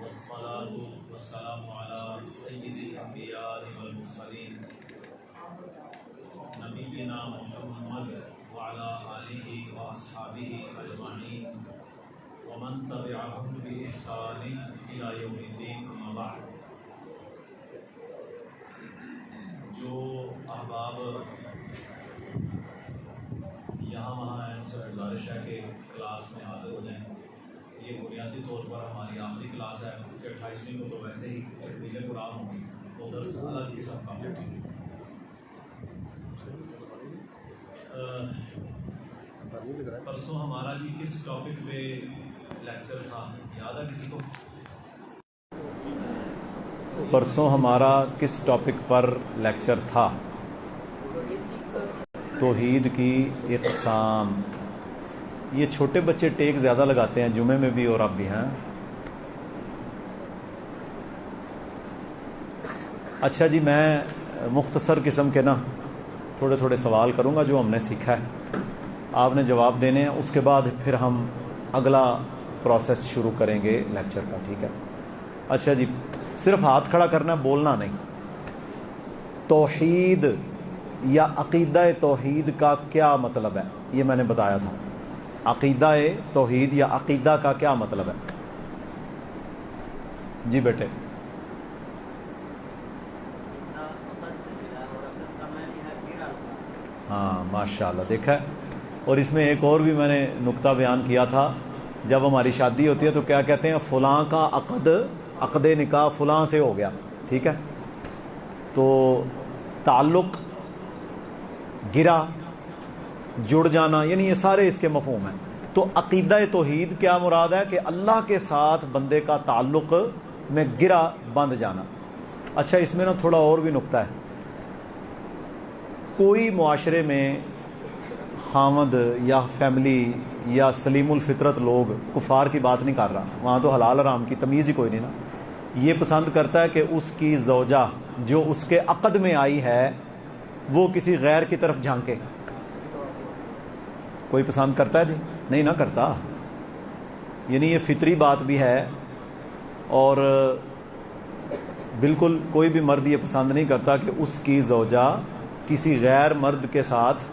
والصلاة والسلام على سيد الأنبياء والمرسلين نبينا محمد وعلى آله وأصحابه أجمعين ومن تبعهم بإحسان إلى يوم الدين أما بعد. جو احباب یہاں وہاں ہیں ان سے گزارش ہے کہ کلاس میں حاضر ہو جائیں. یہ بنیادی طور پر ہماری آخری کلاس ہے کیونکہ 28ویں کو تو ویسے ہی تکمیل قرآن ہوگی تو درس الگ قسم کا ہوگا. پرسوں ہمارا جی کس ٹاپک پہ لیکچر تھا یاد ہے کسی کو؟ پرسوں ہمارا کس ٹاپک پر لیکچر تھا؟ توحید کی اقسام. یہ چھوٹے بچے ٹیک زیادہ لگاتے ہیں جمعے میں بھی اور اب بھی ہیں. اچھا جی، میں مختصر قسم کے نا تھوڑے تھوڑے سوال کروں گا جو ہم نے سیکھا ہے، آپ نے جواب دینے ہیں. اس کے بعد پھر ہم اگلا پروسیس شروع کریں گے لیکچر کا، ٹھیک ہے؟ اچھا جی، صرف ہاتھ کھڑا کرنا ہے، بولنا نہیں. توحید یا عقیدہ توحید کا کیا مطلب ہے؟ یہ میں نے بتایا تھا. عقیدہ توحید یا عقیدہ کا کیا مطلب ہے؟ جی بیٹے. ہاں ماشاءاللہ، دیکھا ہے. اور اس میں ایک اور بھی میں نے نقطہ بیان کیا تھا، جب ہماری شادی ہوتی ہے تو کیا کہتے ہیں؟ فلاں کا عقد نکاح فلاں سے ہو گیا، ٹھیک ہے؟ تو تعلق، گرا، جڑ جانا، یعنی یہ سارے اس کے مفہوم ہیں. تو عقیدہ توحید کیا مراد ہے؟ کہ اللہ کے ساتھ بندے کا تعلق میں گرا بند جانا. اچھا، اس میں نا تھوڑا اور بھی نقطہ ہے. کوئی معاشرے میں خامد یا فیملی یا سلیم الفطرت لوگ، کفار کی بات نہیں کر رہا، وہاں تو حلال حرام کی تمیز ہی کوئی نہیں نا، یہ پسند کرتا ہے کہ اس کی زوجہ جو اس کے عقد میں آئی ہے وہ کسی غیر کی طرف جھانکے. کوئی پسند کرتا ہے جی؟ نہیں نہ کرتا. یعنی یہ فطری بات بھی ہے، اور بالکل کوئی بھی مرد یہ پسند نہیں کرتا کہ اس کی زوجہ کسی غیر مرد کے ساتھ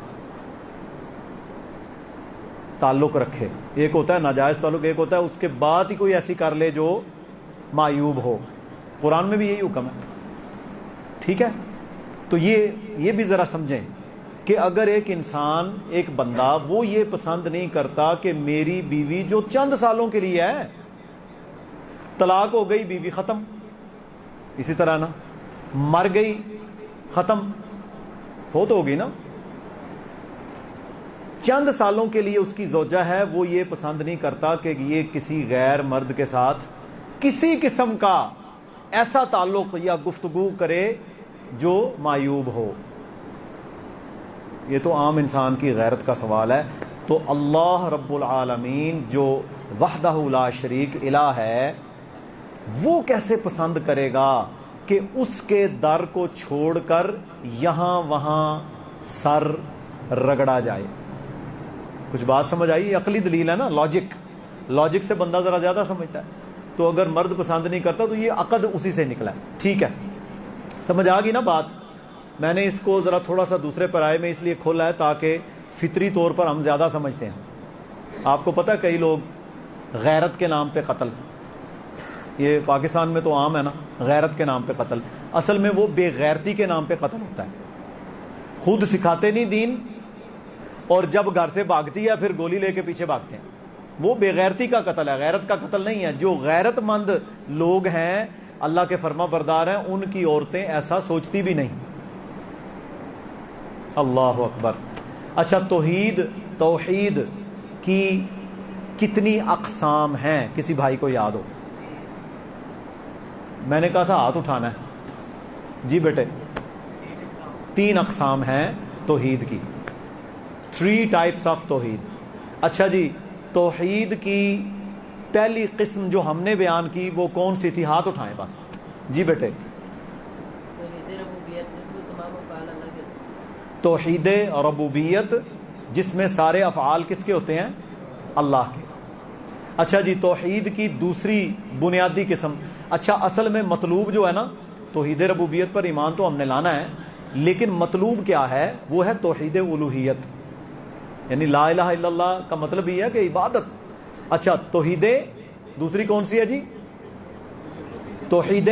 تعلق رکھے. ایک ہوتا ہے ناجائز تعلق، ایک ہوتا ہے اس کے بعد ہی کوئی ایسی کر لے جو معیوب ہو. قرآن میں بھی یہی حکم ہے، ٹھیک ہے؟ تو یہ بھی ذرا سمجھیں کہ اگر ایک انسان، ایک بندہ، وہ یہ پسند نہیں کرتا کہ میری بیوی جو چند سالوں کے لیے ہے، طلاق ہو گئی بیوی ختم، اسی طرح نا مر گئی ختم، فوت ہو گئی نا، چند سالوں کے لیے اس کی زوجہ ہے، وہ یہ پسند نہیں کرتا کہ یہ کسی غیر مرد کے ساتھ کسی قسم کا ایسا تعلق یا گفتگو کرے جو معیوب ہو. یہ تو عام انسان کی غیرت کا سوال ہے. تو اللہ رب العالمین جو وحدہ لا شریک الہ ہے، وہ کیسے پسند کرے گا کہ اس کے در کو چھوڑ کر یہاں وہاں سر رگڑا جائے؟ کچھ بات سمجھ آئی؟ عقلی دلیل ہے نا، لاجک سے بندہ ذرا زیادہ سمجھتا ہے. تو اگر مرد پسند نہیں کرتا تو یہ عقد اسی سے نکلا ہے، ٹھیک ہے؟ سمجھ آ گئی نا بات؟ میں نے اس کو ذرا تھوڑا سا دوسرے پرائے میں اس لیے کھولا ہے تاکہ فطری طور پر ہم زیادہ سمجھتے ہیں. آپ کو پتہ ہے کئی لوگ غیرت کے نام پہ قتل، یہ پاکستان میں تو عام ہے نا، غیرت کے نام پہ قتل. اصل میں وہ بے غیرتی کے نام پہ قتل ہوتا ہے. خود سکھاتے نہیں دین، اور جب گھر سے بھاگتی ہے پھر گولی لے کے پیچھے بھاگتے ہیں. وہ بے غیرتی کا قتل ہے، غیرت کا قتل نہیں ہے. جو غیرت مند لوگ ہیں، اللہ کے فرما بردار ہیں، ان کی عورتیں ایسا سوچتی بھی نہیں. اللہ اکبر. اچھا، توحید کی کتنی اقسام ہیں؟ کسی بھائی کو یاد ہو؟ میں نے کہا تھا ہاتھ اٹھانا ہے. جی بیٹے، 3 اقسام ہیں توحید کی. 3 ٹائپس آف توحید. اچھا جی، توحید کی پہلی قسم جو ہم نے بیان کی وہ کون سی تھی؟ ہاتھ اٹھائیں بس. جی بیٹے. توحید ربوبیت، جس میں سارے افعال کس کے ہوتے ہیں؟ اللہ کے. اچھا جی، توحید کی دوسری بنیادی قسم، اچھا اصل میں مطلوب جو ہے نا، توحید ربوبیت پر ایمان تو ہم نے لانا ہے، لیکن مطلوب کیا ہے؟ وہ ہے توحید الوہیت، یعنی لا الہ الا اللہ کا مطلب یہ ہے کہ عبادت۔ اچھا توحید دوسری کون سی ہے جی؟ توحید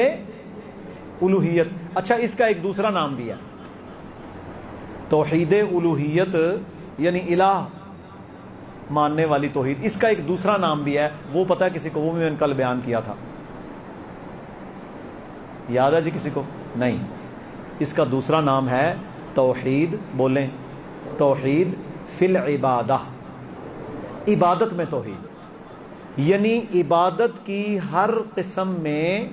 الوہیت۔ اچھا اس کا ایک دوسرا نام بھی ہے، توحید الوہیت یعنی الہ ماننے والی توحید، اس کا ایک دوسرا نام بھی ہے، وہ پتہ ہے کسی کو؟ وہ میں نے کل بیان کیا تھا، یاد ہے جی کسی کو؟ نہیں، اس کا دوسرا نام ہے توحید، بولیں، توحید فی العبادہ، عبادت میں توحید، یعنی عبادت کی ہر قسم میں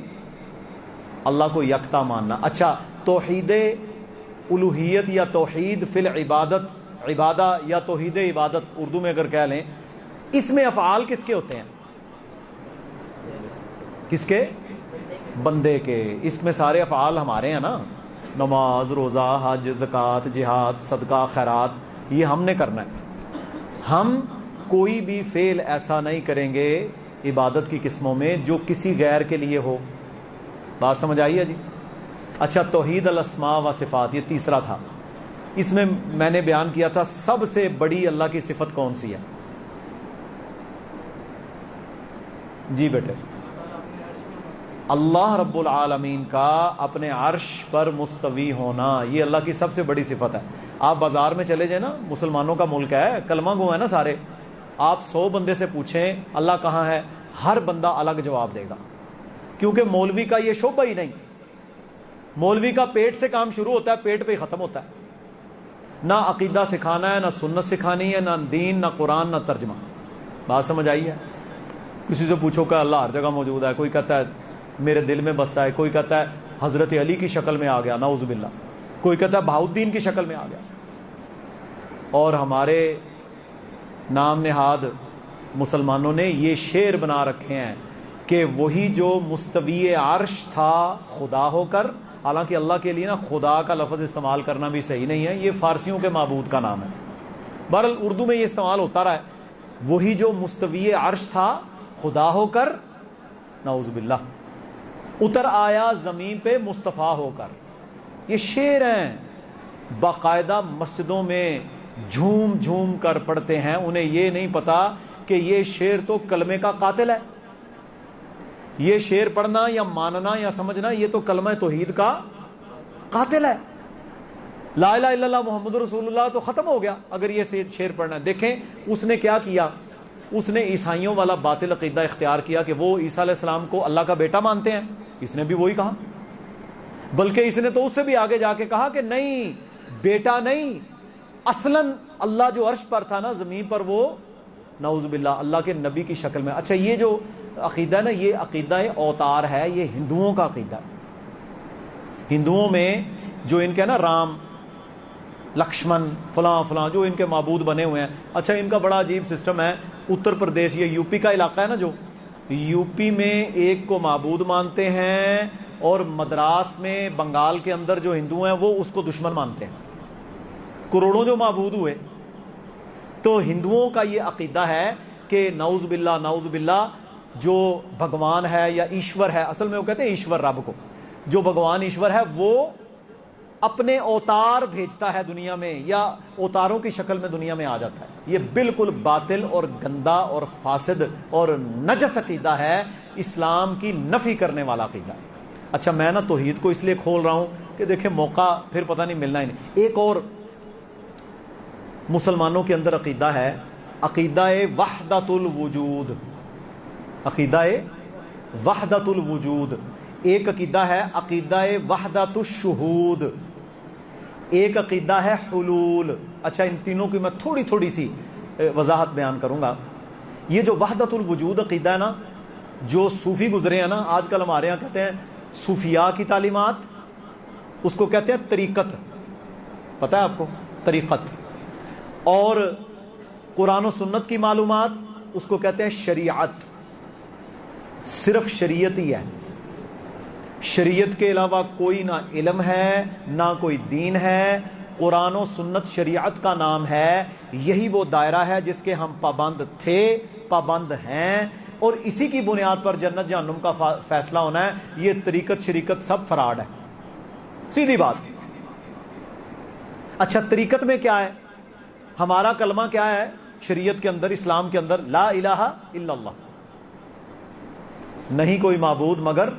اللہ کو یکتا ماننا۔ اچھا توحید الوہیت یا توحید فی العبادت، عبادہ یا توحید عبادت اردو میں اگر کہہ لیں، اس میں افعال کس کے ہوتے ہیں؟ کس کے؟ بندے کے۔ اس میں سارے افعال ہمارے ہیں نا، نماز، روزہ، حج، زکوٰۃ، جہاد، صدقہ، خیرات، یہ ہم نے کرنا ہے۔ ہم کوئی بھی فعل ایسا نہیں کریں گے عبادت کی قسموں میں جو کسی غیر کے لیے ہو۔ بات سمجھ آئی ہے جی؟ اچھا توحید الاسماء و صفات، یہ تیسرا تھا، اس میں میں نے بیان کیا تھا سب سے بڑی اللہ کی صفت کون سی ہے؟ جی بیٹے، اللہ رب العالمین کا اپنے عرش پر مستوی ہونا، یہ اللہ کی سب سے بڑی صفت ہے۔ آپ بازار میں چلے جائیں نا، مسلمانوں کا ملک ہے، کلمہ گو ہے نا سارے، آپ 100 بندے سے پوچھیں اللہ کہاں ہے، ہر بندہ الگ جواب دے گا، کیونکہ مولوی کا یہ شعبہ ہی نہیں۔ مولوی کا پیٹ سے کام شروع ہوتا ہے، پیٹ پہ ہی ختم ہوتا ہے، نہ عقیدہ سکھانا ہے، نہ سنت سکھانی ہے، نہ دین، نہ قرآن، نہ ترجمہ۔ بات سمجھ آئی ہے؟ کسی سے پوچھو کہ اللہ ہر جگہ موجود ہے، کوئی کہتا ہے میرے دل میں بستا ہے، کوئی کہتا ہے حضرت علی کی شکل میں آ گیا، نعوذ باللہ، کوئی کہتا ہے بہاؤالدین کی شکل میں آ گیا۔ اور ہمارے نام نہاد مسلمانوں نے یہ شعر بنا رکھے ہیں کہ وہی جو مستوی عرش تھا خدا ہو کر، حالانکہ اللہ کے لیے نا خدا کا لفظ استعمال کرنا بھی صحیح نہیں ہے، یہ فارسیوں کے معبود کا نام ہے، بہرحال اردو میں یہ استعمال ہوتا رہا ہے۔ وہی جو مستوی عرش تھا خدا ہو کر، نعوذ باللہ، اتر آیا زمین پہ مصطفیٰ ہو کر۔ یہ شعر ہیں، باقاعدہ مسجدوں میں جھوم جھوم کر پڑھتے ہیں، انہیں یہ نہیں پتا کہ یہ شعر تو کلمے کا قاتل ہے۔ یہ شعر پڑھنا یا ماننا یا سمجھنا یہ تو کلمہ توحید کا قاتل ہے۔ لا الہ الا اللہ محمد رسول اللہ تو ختم ہو گیا اگر یہ شعر پڑھنا ہے۔ دیکھیں اس نے کیا کیا، اس نے عیسائیوں والا باطل عقیدہ اختیار کیا کہ وہ عیسیٰ علیہ السلام کو اللہ کا بیٹا مانتے ہیں، اس نے بھی وہی کہا، بلکہ اس نے تو اس سے بھی آگے جا کے کہا کہ نہیں، بیٹا نہیں، اصلاً اللہ جو عرش پر تھا نا زمین پر، وہ نعوذ باللہ اللہ کے نبی کی شکل میں۔ اچھا یہ جو عقیدہ ہے نا، یہ عقیدہ اوتار ہے، یہ ہندوؤں کا عقیدہ ہے۔ ہندوؤں میں جو ان کے نا رام، لکشمن، فلاں فلاں جو ان کے معبود بنے ہوئے ہیں، اچھا ان کا بڑا عجیب سسٹم ہے۔ اتر پردیش یہ یو پی کا علاقہ ہے نا، جو یو پی میں ایک کو معبود مانتے ہیں، اور مدراس میں بنگال کے اندر جو ہندو ہیں وہ اس کو دشمن مانتے ہیں۔ کروڑوں جو معبود ہوئے، تو ہندوؤں کا یہ عقیدہ ہے کہ نعوذ باللہ نعوذ باللہ جو بھگوان ہے یا ایشور ہے، اصل میں وہ کہتے ہیں ایشور رب کو، جو بھگوان ایشور ہے وہ اپنے اوتار بھیجتا ہے دنیا میں، یا اوتاروں کی شکل میں دنیا میں آ جاتا ہے۔ یہ بالکل باطل اور گندا اور فاسد اور نجس عقیدہ ہے، اسلام کی نفی کرنے والا عقیدہ ہے۔ اچھا میں نا توحید کو اس لیے کھول رہا ہوں کہ دیکھیں موقع پھر پتہ نہیں ملنا ہی نہیں۔ ایک اور مسلمانوں کے اندر عقیدہ ہے، عقیدہ وحدت الوجود، عقیدہ وحدت الوجود۔ ایک عقیدہ ہے عقیدہ وحدت الشہود، ایک عقیدہ ہے حلول۔ اچھا ان تینوں کی میں تھوڑی تھوڑی سی وضاحت بیان کروں گا۔ یہ جو وحدت الوجود عقیدہ ہے نا، جو صوفی گزرے ہیں نا، آج کل ہمارے ہاں کہتے ہیں صوفیاء کی تعلیمات، اس کو کہتے ہیں طریقت، پتہ ہے آپ کو طریقت، اور قرآن و سنت کی معلومات اس کو کہتے ہیں شریعت، صرف شریعت ہی ہے، شریعت کے علاوہ کوئی نہ علم ہے نہ کوئی دین ہے۔ قرآن و سنت شریعت کا نام ہے، یہی وہ دائرہ ہے جس کے ہم پابند تھے، پابند ہیں اور اسی کی بنیاد پر جنت جہنم کا فیصلہ ہونا ہے. یہ طریقت شریکت سب فراڈ ہے, سیدھی بات. اچھا طریقت میں کیا ہے؟ ہمارا کلمہ کیا ہے شریعت کے اندر, اسلام کے اندر؟ لا الہ الا اللہ, نہیں کوئی معبود مگر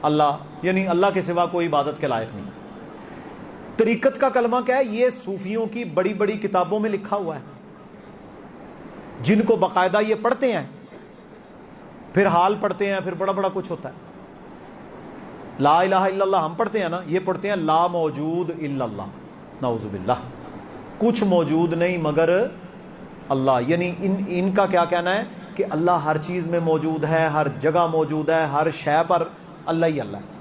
اللہ, یعنی اللہ کے سوا کوئی عبادت کے لائق نہیں. طریقت کا کلمہ کیا ہے؟ یہ صوفیوں کی بڑی بڑی کتابوں میں لکھا ہوا ہے, جن کو باقاعدہ یہ پڑھتے ہیں, پھر حال پڑھتے ہیں, پھر بڑا بڑا کچھ ہوتا ہے. لا الہ الا اللہ ہم پڑھتے ہیں نا, یہ پڑھتے ہیں لا موجود الا اللہ, نعوذ باللہ, کچھ موجود نہیں مگر اللہ. یعنی ان کا کیا کہنا ہے کہ اللہ ہر چیز میں موجود ہے, ہر جگہ موجود ہے, ہر شے پر اللہ ہی اللہ ہے.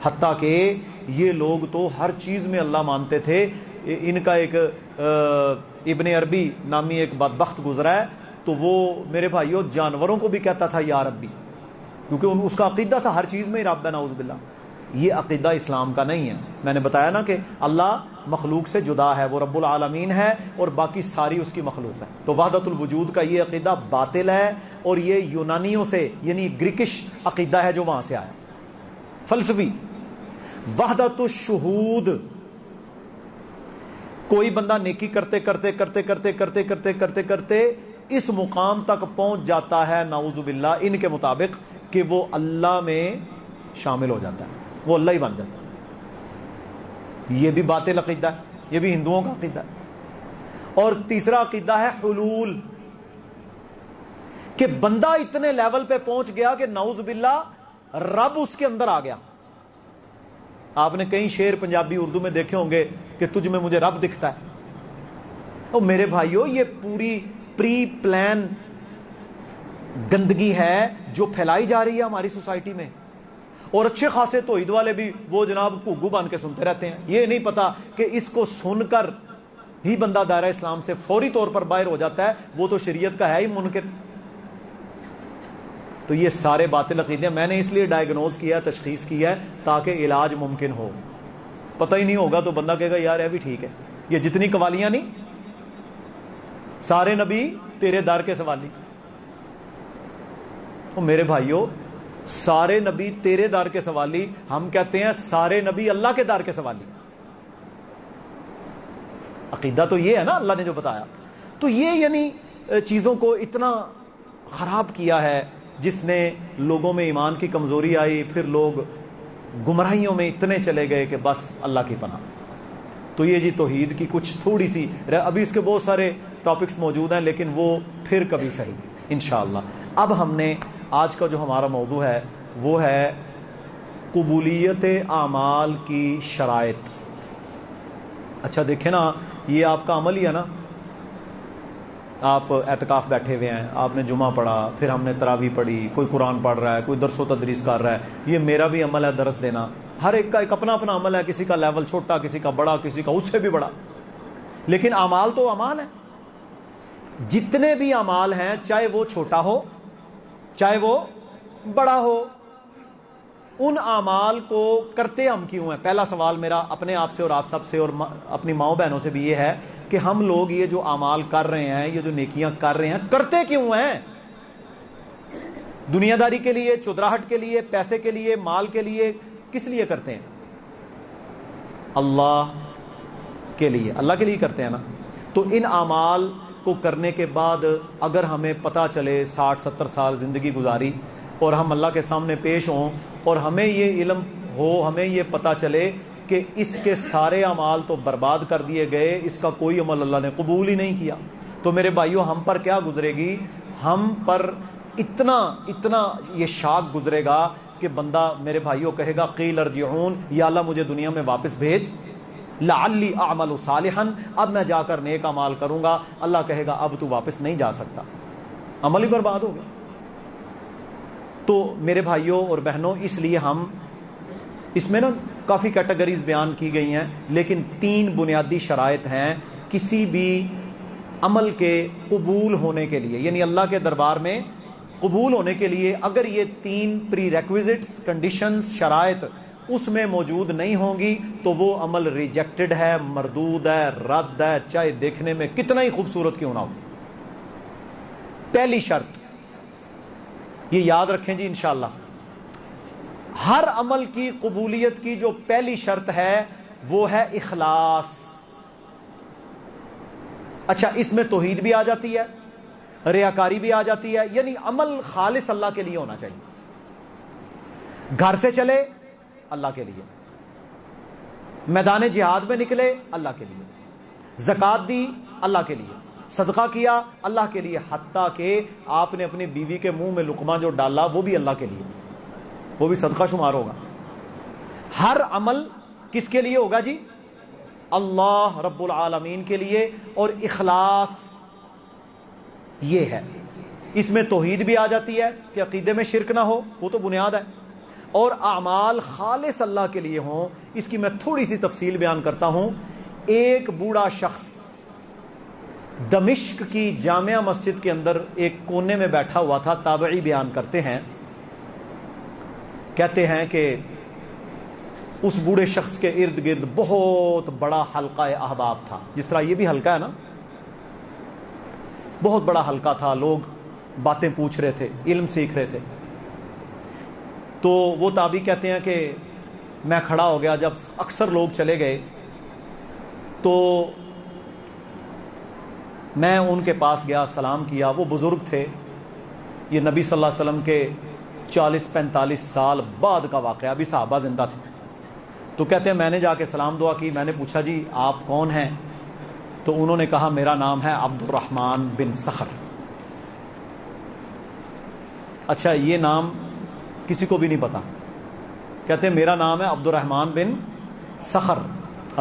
حتیٰ کہ یہ لوگ تو ہر چیز میں اللہ مانتے تھے. ان کا ایک ابن عربی نامی ایک بدبخت گزرا ہے, تو وہ میرے بھائیوں جانوروں کو بھی کہتا تھا یا ربی, کیونکہ اس کا عقیدہ تھا ہر چیز میں ہی رب ہے, نعوذ باللہ. یہ عقیدہ اسلام کا نہیں ہے. میں نے بتایا نا کہ اللہ مخلوق سے جدا ہے, وہ رب العالمین ہے اور باقی ساری اس کی مخلوق ہے. تو وحدت الوجود کا یہ عقیدہ باطل ہے, اور یہ یونانیوں سے یعنی گریکش عقیدہ ہے جو وہاں سے آیا, فلسفی. وحدت الشہود, کوئی بندہ نیکی کرتے کرتے کرتے کرتے کرتے کرتے کرتے کرتے اس مقام تک پہنچ جاتا ہے نعوذ باللہ ان کے مطابق کہ وہ اللہ میں شامل ہو جاتا ہے, وہ اللہ ہی بن جاتا ہے. یہ بھی باطل عقیدہ ہے, یہ بھی ہندوؤں کا عقیدہ ہے. اور تیسرا عقیدہ ہے حلول, کہ بندہ اتنے لیول پہ پہنچ گیا کہ نعوذ باللہ رب اس کے اندر آ گیا. آپ نے کئی شعر پنجابی اردو میں دیکھے ہوں گے کہ تجھ میں مجھے رب دکھتا ہے. اور میرے بھائیوں یہ پوری پری پلان گندگی ہے جو پھیلائی جا رہی ہے ہماری سوسائٹی میں. اور اچھے خاصے توحید والے بھی وہ جناب گھگو بن کے سنتے رہتے ہیں, یہ نہیں پتا کہ اس کو سن کر ہی بندہ دائرہ اسلام سے فوری طور پر باہر ہو جاتا ہے, وہ تو شریعت کا ہے ہی منکر. تو یہ سارے باطل عقیدے میں نے اس لیے ڈائیگنوز کیا, تشخیص کیا ہے تاکہ علاج ممکن ہو. پتہ ہی نہیں ہوگا تو بندہ کہے گا یار یہ بھی ٹھیک ہے. یہ جتنی قوالیاں نہیں, سارے نبی تیرے در کے سوالی. تو میرے بھائیوں سارے نبی تیرے در کے سوالی, ہم کہتے ہیں سارے نبی اللہ کے در کے سوالی. عقیدہ تو یہ ہے نا اللہ نے جو بتایا. تو یہ یعنی چیزوں کو اتنا خراب کیا ہے جس نے لوگوں میں ایمان کی کمزوری آئی, پھر لوگ گمراہیوں میں اتنے چلے گئے کہ بس اللہ کی پناہ. تو یہ جی توحید کی کچھ تھوڑی سی, ابھی اس کے بہت سارے ٹاپکس موجود ہیں لیکن وہ پھر کبھی صحیح انشاءاللہ. اب ہم نے آج کا جو ہمارا موضوع ہے وہ ہے قبولیت اعمال کی شرائط. اچھا دیکھیں نا, یہ آپ کا عمل ہی ہے نا. آپ اعتکاف بیٹھے ہوئے ہیں, آپ نے جمعہ پڑھا, پھر ہم نے تراویح پڑھی, کوئی قرآن پڑھ رہا ہے, کوئی درس و تدریس کر رہا ہے. یہ میرا بھی عمل ہے درس دینا. ہر ایک کا ایک اپنا اپنا عمل ہے, کسی کا لیول چھوٹا, کسی کا بڑا, کسی کا اس سے بھی بڑا. لیکن اعمال تو اعمال ہیں. جتنے بھی اعمال ہیں چاہے وہ چھوٹا ہو چاہے وہ بڑا ہو, ان اعمال کو کرتے ہم کیوں ہیں؟ پہلا سوال میرا اپنے آپ سے اور آپ سب سے اور اپنی ماؤں بہنوں سے بھی یہ ہے کہ ہم لوگ یہ جو اعمال کر رہے ہیں, یہ جو نیکیاں کر رہے ہیں, کرتے کیوں ہیں؟ دنیا داری کے لیے, چودراہٹ کے لیے, پیسے کے لیے, مال کے لیے, کس لیے کرتے ہیں؟ اللہ کے لیے, اللہ کے لیے کرتے ہیں نا. تو ان اعمال کو کرنے کے بعد اگر ہمیں پتہ چلے 60-70 سال زندگی گزاری اور ہم اللہ کے سامنے پیش ہوں اور ہمیں یہ علم ہو, ہمیں یہ پتہ چلے کہ اس کے سارے اعمال تو برباد کر دیے گئے, اس کا کوئی عمل اللہ نے قبول ہی نہیں کیا, تو میرے بھائیوں ہم پر کیا گزرے گی؟ ہم پر اتنا یہ شاک گزرے گا کہ بندہ میرے بھائیوں کہے گا قیل ارجعون, یا اللہ مجھے دنیا میں واپس بھیج, لعلی اعمل صالحا, اب میں جا کر نیک اعمال کروں گا. اللہ کہے گا اب تو واپس نہیں جا سکتا, عمل ہی برباد ہو گیا. تو میرے بھائیوں اور بہنوں اس لیے ہم اس میں نا کافی کیٹیگریز بیان کی گئی ہیں, لیکن 3 بنیادی شرائط ہیں کسی بھی عمل کے قبول ہونے کے لیے, یعنی اللہ کے دربار میں قبول ہونے کے لیے. اگر یہ 3 پری ریکویزٹس, کنڈیشنز, شرائط اس میں موجود نہیں ہوں گی تو وہ عمل ریجیکٹڈ ہے, مردود ہے, رد ہے, چاہے دیکھنے میں کتنا ہی خوبصورت کیوں نہ ہو. پہلی شرط یہ یاد رکھیں جی انشاءاللہ، ہر عمل کی قبولیت کی جو پہلی شرط ہے وہ ہے اخلاص۔ اچھا، اس میں توحید بھی آ جاتی ہے، ریاکاری بھی آ جاتی ہے، یعنی عمل خالص اللہ کے لیے ہونا چاہیے۔ گھر سے چلے اللہ کے لیے، میدان جہاد میں نکلے اللہ کے لیے، زکوٰۃ دی اللہ کے لیے، صدقہ کیا اللہ کے لیے، حتیٰ کہ آپ نے اپنی بیوی کے منہ میں لقمہ جو ڈالا وہ بھی اللہ کے لیے، وہ بھی صدقہ شمار ہوگا۔ ہر عمل کس کے لیے ہوگا جی؟ اللہ رب العالمین کے لیے، اور اخلاص یہ ہے۔ اس میں توحید بھی آ جاتی ہے کہ عقیدے میں شرک نہ ہو، وہ تو بنیاد ہے، اور اعمال خالص اللہ کے لیے ہوں۔ اس کی میں تھوڑی سی تفصیل بیان کرتا ہوں۔ ایک بوڑھا شخص دمشق کی جامع مسجد کے اندر ایک کونے میں بیٹھا ہوا تھا۔ تابعی بیان کرتے ہیں، کہتے ہیں کہ اس بوڑھے شخص کے ارد گرد بہت بڑا حلقہ احباب تھا، جس طرح یہ بھی حلقہ ہے نا، بہت بڑا حلقہ تھا، لوگ باتیں پوچھ رہے تھے، علم سیکھ رہے تھے۔ تو وہ تابعی کہتے ہیں کہ میں کھڑا ہو گیا، جب اکثر لوگ چلے گئے تو میں ان کے پاس گیا، سلام کیا۔ وہ بزرگ تھے، یہ نبی صلی اللہ علیہ وسلم کے 40-45 سال بعد کا واقعہ، ابھی صحابہ زندہ تھے۔ تو کہتے ہیں میں نے جا کے سلام دعا کی، میں نے پوچھا جی آپ کون ہیں؟ تو انہوں نے کہا میرا نام ہے عبد الرحمن بن صخر۔ اچھا، یہ نام کسی کو بھی نہیں پتا۔ کہتے ہیں میرا نام ہے عبد الرحمن بن صخر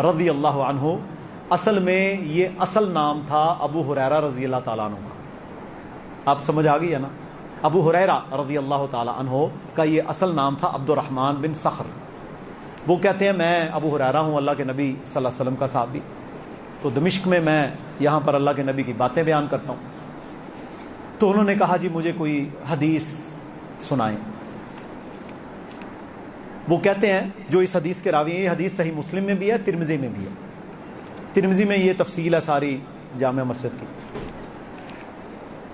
رضی اللہ عنہ۔ اصل میں یہ اصل نام تھا ابو ہریرہ رضی اللہ تعالیٰ عنہ کا۔ آپ سمجھ آ گئی ہے نا؟ ابو ہریرہ رضی اللہ تعالیٰ عنہ کا یہ اصل نام تھا عبد الرحمن بن صخر۔ وہ کہتے ہیں میں ابو ہریرہ ہوں، اللہ کے نبی صلی اللہ علیہ وسلم کا صحابی، تو دمشق میں میں یہاں پر اللہ کے نبی کی باتیں بیان کرتا ہوں۔ تو انہوں نے کہا جی مجھے کوئی حدیث سنائیں۔ وہ کہتے ہیں جو اس حدیث کے راوی ہیں، یہ حدیث صحیح مسلم میں بھی ہے، ترمذی میں بھی ہے۔ ترمذی میں یہ تفصیل ہے ساری جامع مسجد کی۔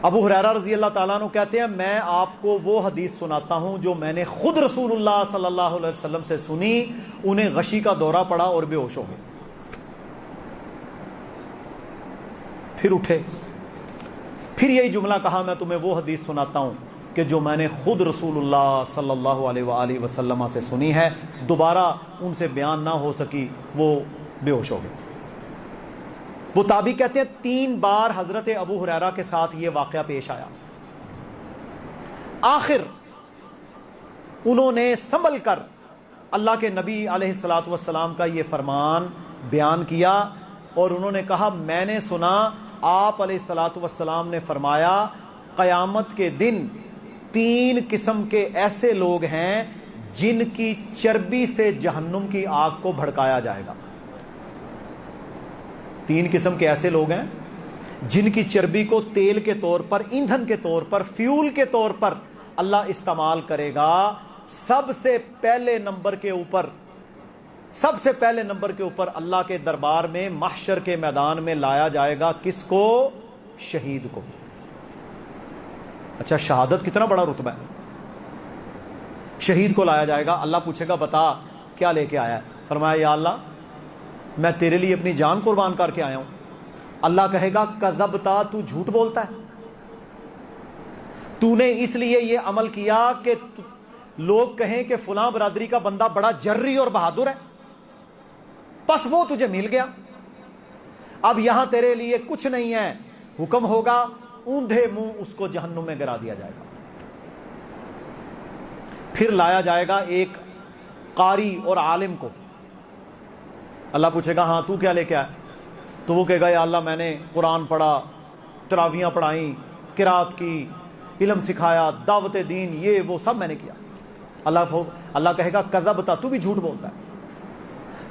ابو ہریرہ رضی اللہ تعالیٰ عنہ کہتے ہیں میں آپ کو وہ حدیث سناتا ہوں جو میں نے خود رسول اللہ صلی اللہ علیہ وسلم سے سنی۔ انہیں غشی کا دورہ پڑا اور بے ہوش ہو گئے، پھر اٹھے، پھر یہی جملہ کہا میں تمہیں وہ حدیث سناتا ہوں کہ جو میں نے خود رسول اللہ صلی اللہ علیہ وآلہ وسلم سے سنی ہے۔ دوبارہ ان سے بیان نہ ہو سکی، وہ بے ہوش ہو گئے۔ وہ تابعی کہتے ہیں 3 بار حضرت ابو ہریرہ کے ساتھ یہ واقعہ پیش آیا۔ آخر انہوں نے سنبھل کر اللہ کے نبی علیہ الصلوۃ والسلام کا یہ فرمان بیان کیا، اور انہوں نے کہا میں نے سنا آپ علیہ الصلوۃ والسلام نے فرمایا قیامت کے دن 3 قسم کے ایسے لوگ ہیں جن کی چربی سے جہنم کی آگ کو بھڑکایا جائے گا۔ 3 قسم کے ایسے لوگ ہیں جن کی چربی کو تیل کے طور پر، ایندھن کے طور پر، فیول کے طور پر اللہ استعمال کرے گا۔ سب سے پہلے نمبر کے اوپر اللہ کے دربار میں محشر کے میدان میں لایا جائے گا کس کو؟ شہید کو۔ اچھا، شہادت کتنا بڑا رتبہ ہے۔ شہید کو لایا جائے گا، اللہ پوچھے گا بتا کیا لے کے آیا ہے؟ فرمایا یا اللہ میں تیرے لیے اپنی جان قربان کر کے آیا ہوں۔ اللہ کہے گا کذبتا، تو جھوٹ بولتا ہے، تو نے اس لیے یہ عمل کیا کہ لوگ کہیں کہ فلاں برادری کا بندہ بڑا جری اور بہادر ہے، بس وہ تجھے مل گیا، اب یہاں تیرے لیے کچھ نہیں ہے۔ حکم ہوگا اوندھے منہ اس کو جہنم میں گرا دیا جائے گا۔ پھر لایا جائے گا ایک قاری اور عالم کو، اللہ پوچھے گا ہاں تو کیا لے کے آیا؟ تو وہ کہے گا یا اللہ میں نے قرآن پڑھا، تراویحاں پڑھائیں، قرات کی، علم سکھایا، دعوت دین، یہ وہ سب میں نے کیا۔ اللہ کہے گا کذبتا، تو بھی جھوٹ بولتا ہے،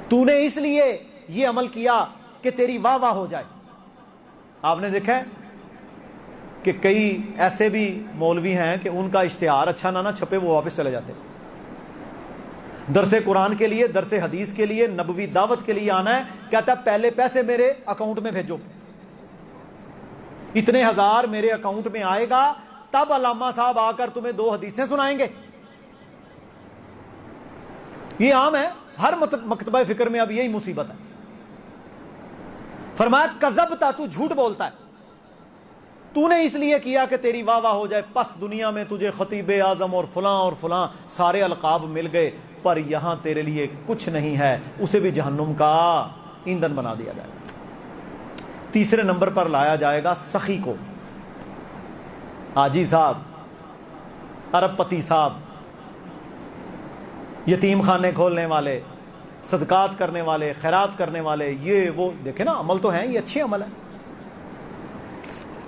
تو نے اس لیے یہ عمل کیا کہ تیری واہ واہ ہو جائے۔ آپ نے دیکھا ہے کہ کئی ایسے بھی مولوی ہیں کہ ان کا اشتہار اچھا نہ چھپے، وہ واپس چلے جاتے۔ درس قرآن کے لیے، درس حدیث کے لیے، نبوی دعوت کے لیے آنا ہے، کہتا ہے پہلے پیسے میرے اکاؤنٹ میں بھیجو، اتنے ہزار میرے اکاؤنٹ میں آئے گا تب علامہ صاحب آ کر تمہیں 2 حدیثیں سنائیں گے. یہ عام ہے ہر مکتبہ فکر میں، اب یہی مصیبت ہے. فرمایا کذبتا، تو جھوٹ بولتا ہے، تو نے اس لیے کیا کہ تیری واہ واہ ہو جائے، پس دنیا میں تجھے خطیب اعظم اور فلاں سارے القاب مل گئے، پر یہاں تیرے لیے کچھ نہیں ہے، اسے بھی جہنم کا ایندھن بنا دیا جائے. تیسرے نمبر پر لایا جائے گا سخی کو، حاجی صاحب، ارب پتی صاحب، یتیم خانے کھولنے والے، صدقات کرنے والے، خیرات کرنے والے، یہ وہ دیکھیں نا عمل تو ہیں، یہ اچھے عمل ہیں.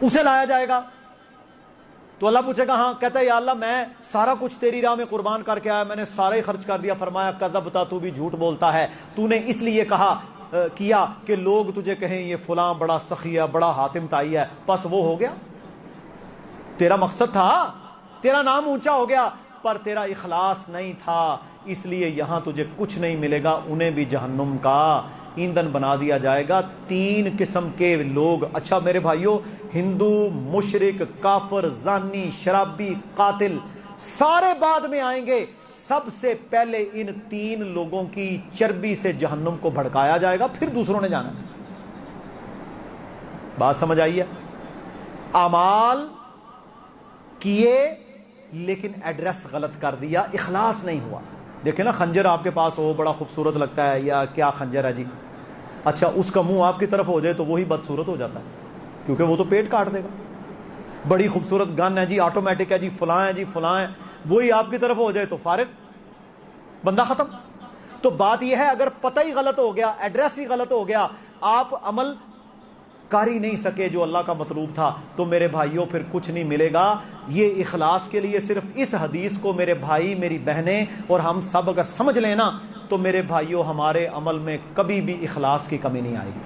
اسے لایا جائے گا تو اللہ پوچھے گا ہاں، کہتا ہے یا اللہ میں سارا کچھ تیری راہ میں قربان کر کے آیا، میں نے سارا ہی خرچ کر دیا. فرمایا کذبتا، تو بھی جھوٹ بولتا ہے، تو نے اس لیے کیا کہ لوگ تجھے کہیں یہ فلاں بڑا سخی ہے، بڑا حاتم تائی ہے، بس وہ ہو گیا. تیرا مقصد تھا، تیرا نام اونچا ہو گیا، پر تیرا اخلاص نہیں تھا، اس لیے یہاں تجھے کچھ نہیں ملے گا، انہیں بھی جہنم کا ایندھن بنا دیا جائے گا. 3 قسم کے لوگ. اچھا میرے بھائیوں، ہندو، مشرک، کافر، زانی، شرابی، قاتل سارے بعد میں آئیں گے. سب سے پہلے ان 3 لوگوں کی چربی سے جہنم کو بھڑکایا جائے گا، پھر دوسروں نے جانا. بات سمجھ آئی ہے؟ اعمال کیے لیکن ایڈریس غلط کر دیا، اخلاص نہیں ہوا. دیکھیں نا خنجر آپ کے پاس ہو، بڑا خوبصورت لگتا ہے، یا کیا خنجر ہے جی، اچھا اس کا منہ آپ کی طرف ہو جائے تو وہی بدصورت ہو جاتا ہے، کیونکہ وہ تو پیٹ کاٹ دے گا. بڑی خوبصورت گن ہے جی، آٹومیٹک ہے جی، فلاں ہے جی، فلاں ہے، وہی آپ کی طرف ہو جائے تو فارغ، بندہ ختم. تو بات یہ ہے اگر پتہ ہی غلط ہو گیا، ایڈریس ہی غلط ہو گیا، آپ عمل کر ہی نہیں سکے جو اللہ کا مطلوب تھا، تو میرے بھائیوں پھر کچھ نہیں ملے گا. یہ اخلاص کے لیے صرف اس حدیث کو میرے بھائی، میری بہنیں اور ہم سب اگر سمجھ لینا تو میرے بھائیوں ہمارے عمل میں کبھی بھی اخلاص کی کمی نہیں آئے گی.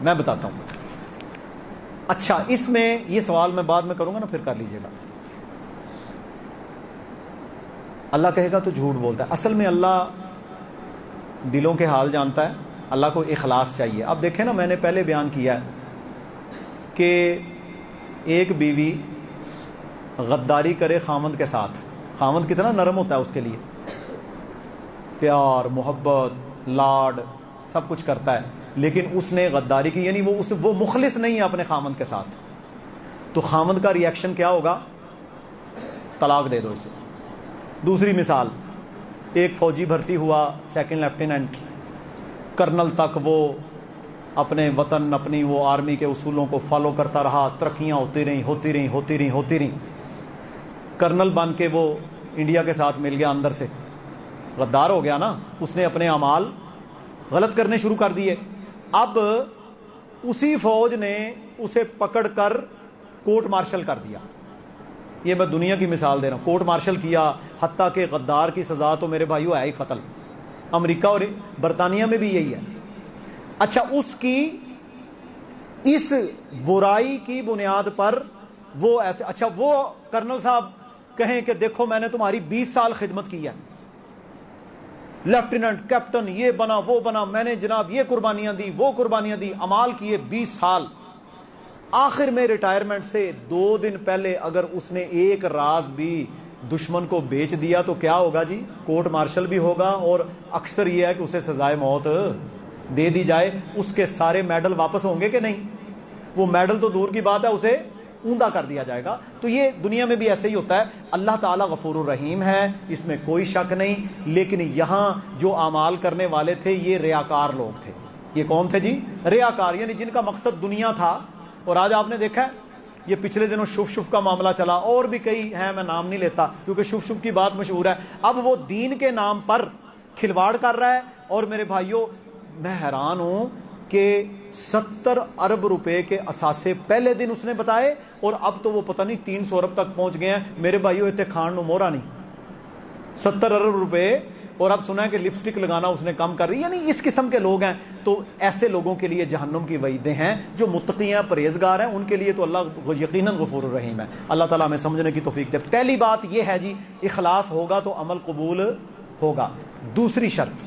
میں بتاتا ہوں. اچھا اس میں یہ سوال میں بعد میں کروں گا نا، پھر کر لیجئے گا. اللہ کہے گا تو جھوٹ بولتا ہے. اصل میں اللہ دلوں کے حال جانتا ہے، اللہ کو اخلاص چاہیے. اب دیکھیں نا، میں نے پہلے بیان کیا ہے کہ ایک بیوی غداری کرے خامند کے ساتھ، خامند کتنا نرم ہوتا ہے اس کے لیے، پیار، محبت، لاڈ سب کچھ کرتا ہے، لیکن اس نے غداری کی، یعنی وہ مخلص نہیں ہے اپنے خامند کے ساتھ، تو خامند کا ریئیکشن کیا ہوگا؟ طلاق دے دو اسے. دوسری مثال، ایک فوجی بھرتی ہوا، 2nd لیفٹیننٹ، کرنل تک وہ اپنے وطن، اپنی وہ آرمی کے اصولوں کو فالو کرتا رہا، ترقیاں ہوتی رہیں. کرنل بن کے وہ انڈیا کے ساتھ مل گیا، اندر سے غدار ہو گیا نا، اس نے اپنے اعمال غلط کرنے شروع کر دیے. اب اسی فوج نے اسے پکڑ کر کورٹ مارشل کر دیا. یہ میں دنیا کی مثال دے رہا ہوں، کورٹ مارشل کیا، حتیٰ کہ غدار کی سزا تو میرے بھائیو ہے ہی قتل. امریکہ اور برطانیہ میں بھی یہی ہے. اچھا اس کی اس برائی کی بنیاد پر وہ ایسے، اچھا وہ کرنل صاحب کہیں کہ دیکھو میں نے تمہاری 20 سال خدمت کی ہے، لیفٹیننٹ، کیپٹن، یہ بنا وہ بنا، میں نے جناب یہ قربانیاں دی، وہ قربانیاں دی، عمال کیے 20 سال. آخر میں ریٹائرمنٹ سے 2 دن پہلے اگر اس نے ایک راز بھی دشمن کو بیچ دیا تو کیا ہوگا جی؟ کورٹ مارشل بھی ہوگا، اور اکثر یہ ہے کہ اسے سزائے موت دے دی جائے. اس کے سارے میڈل واپس ہوں گے کہ نہیں؟ وہ میڈل تو دور کی بات ہے، اسے اوندا کر دیا جائے گا. تو یہ دنیا میں بھی ایسے ہی ہوتا ہے. اللہ تعالیٰ غفور الرحیم ہے، اس میں کوئی شک نہیں، لیکن یہاں جو اعمال کرنے والے تھے یہ ریاکار لوگ تھے. یہ کون تھے جی؟ ریاکار، یعنی جن کا مقصد دنیا تھا. اور آج آپ نے دیکھا ہے یہ پچھلے دنوں شف کا معاملہ چلا، اور بھی کئی ہیں، میں نام نہیں لیتا کیونکہ شف کی بات مشہور ہے. اب وہ دین کے نام پر کھلواڑ کر رہا ہے. اور میرے بھائیوں میں حیران ہوں کہ 70 ارب روپے کے اثاثے پہلے دن اس نے بتائے، اور اب تو وہ پتہ نہیں 300 ارب تک پہنچ گئے ہیں. میرے بھائیوں اتنے کھان نو مورا نہیں. 70 ارب روپے اور اب سنا ہے کہ لپسٹک لگانا اس نے کم کر رہی، یعنی اس قسم کے لوگ ہیں. تو ایسے لوگوں کے لیے جہنم کی وعیدیں ہیں. جو متقی ہیں، پرہیزگار ہیں، ان کے لیے تو اللہ یقیناً غفور الرحیم ہے. اللہ تعالیٰ ہمیں سمجھنے کی توفیق دے. پہلی بات یہ ہے جی، اخلاص ہوگا تو عمل قبول ہوگا. دوسری شرط،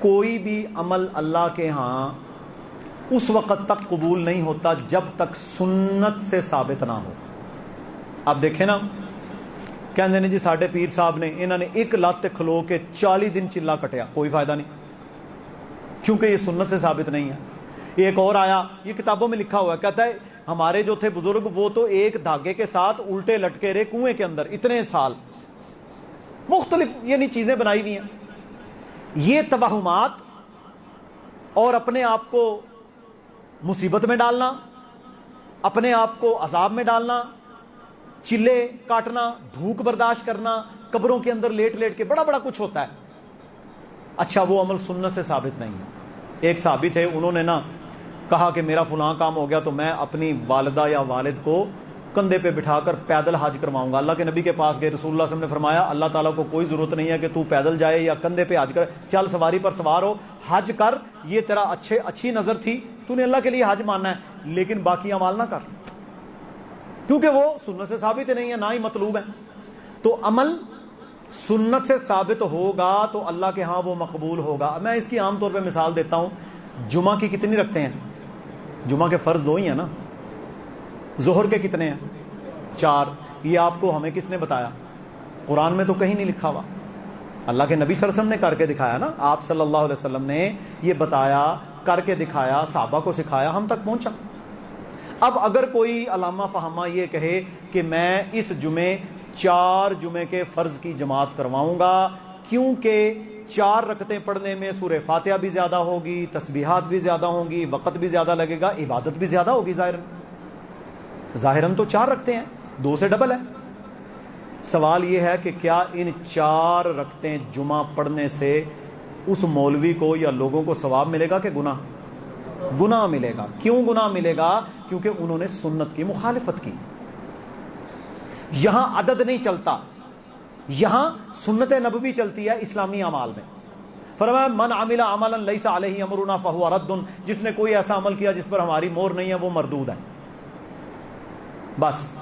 کوئی بھی عمل اللہ کے ہاں اس وقت تک قبول نہیں ہوتا جب تک سنت سے ثابت نہ ہو. آپ دیکھیں نا، کہتے ہیں جی ساڈے پیر صاحب نے، انہوں نے ایک لت کھلو کے 40 دن چلا کٹیا، کوئی فائدہ نہیں، کیونکہ یہ سنت سے ثابت نہیں ہے. ایک اور آیا، یہ کتابوں میں لکھا ہوا ہے، کہتا ہے ہمارے جو تھے بزرگ وہ تو ایک دھاگے کے ساتھ الٹے لٹکے رہے کنویں کے اندر اتنے سال. مختلف یعنی چیزیں بنائی ہوئی ہیں. یہ توہمات اور اپنے آپ کو مصیبت میں ڈالنا، اپنے آپ کو عذاب میں ڈالنا، چلے کاٹنا، بھوک برداشت کرنا، قبروں کے اندر لیٹ لیٹ کے، بڑا بڑا کچھ ہوتا ہے. اچھا وہ عمل سنت سے ثابت نہیں ہے. ایک صحابی تھے، انہوں نے نا کہا کہ میرا فلاں کام ہو گیا تو میں اپنی والدہ یا والد کو کندھے پہ بٹھا کر پیدل حج کرواؤں گا. اللہ کے نبی کے پاس گئے، رسول اللہ صلی اللہ علیہ وسلم نے فرمایا اللہ تعالیٰ کو کوئی ضرورت نہیں ہے کہ تو پیدل جائے یا کندھے پہ حج کر، چل سواری پر سوار ہو، حج کر. یہ تیرا اچھی نظر تھی، تو نے اللہ کے لیے حج ماننا ہے، لیکن باقی اعمال نہ کر، کیونکہ وہ سنت سے ثابت نہیں ہے، نہ ہی مطلوب ہے. تو عمل سنت سے ثابت ہوگا تو اللہ کے ہاں وہ مقبول ہوگا. میں اس کی عام طور پہ مثال دیتا ہوں. جمعہ کی کتنی رکھتے ہیں؟ جمعہ کے فرض 2 ہی ہیں نا. ظہر کے کتنے ہیں؟ 4. یہ آپ کو ہمیں کس نے بتایا؟ قرآن میں تو کہیں نہیں لکھا ہوا. اللہ کے نبی صلی اللہ علیہ وسلم نے کر کے دکھایا نا. آپ صلی اللہ علیہ وسلم نے یہ بتایا، کر کے دکھایا، صحابہ کو سکھایا، ہم تک پہنچا. اب اگر کوئی علامہ فہمہ یہ کہے کہ میں اس جمعے 4 جمعے کے فرض کی جماعت کرواؤں گا کیونکہ 4 رکعتیں پڑھنے میں سورہ فاتحہ بھی زیادہ ہوگی، تسبیحات بھی زیادہ ہوں گی، وقت بھی زیادہ لگے گا، عبادت بھی زیادہ ہوگی، ظاہراً تو 4 رکعتیں ہیں، 2 سے ڈبل ہے. سوال یہ ہے کہ کیا ان 4 رکعتیں جمعہ پڑھنے سے اس مولوی کو یا لوگوں کو ثواب ملے گا کہ گناہ ملے گا؟ کیوں گناہ ملے گا؟ کیونکہ انہوں نے سنت کی مخالفت کی. یہاں عدد نہیں چلتا، یہاں سنت نبوی چلتی ہے اسلامی اعمال میں. فرمایا من عمل عملا لیس علیہ امرنا فہو رد، جس نے کوئی ایسا عمل کیا جس پر ہماری مہر نہیں ہے وہ مردود ہے. بس.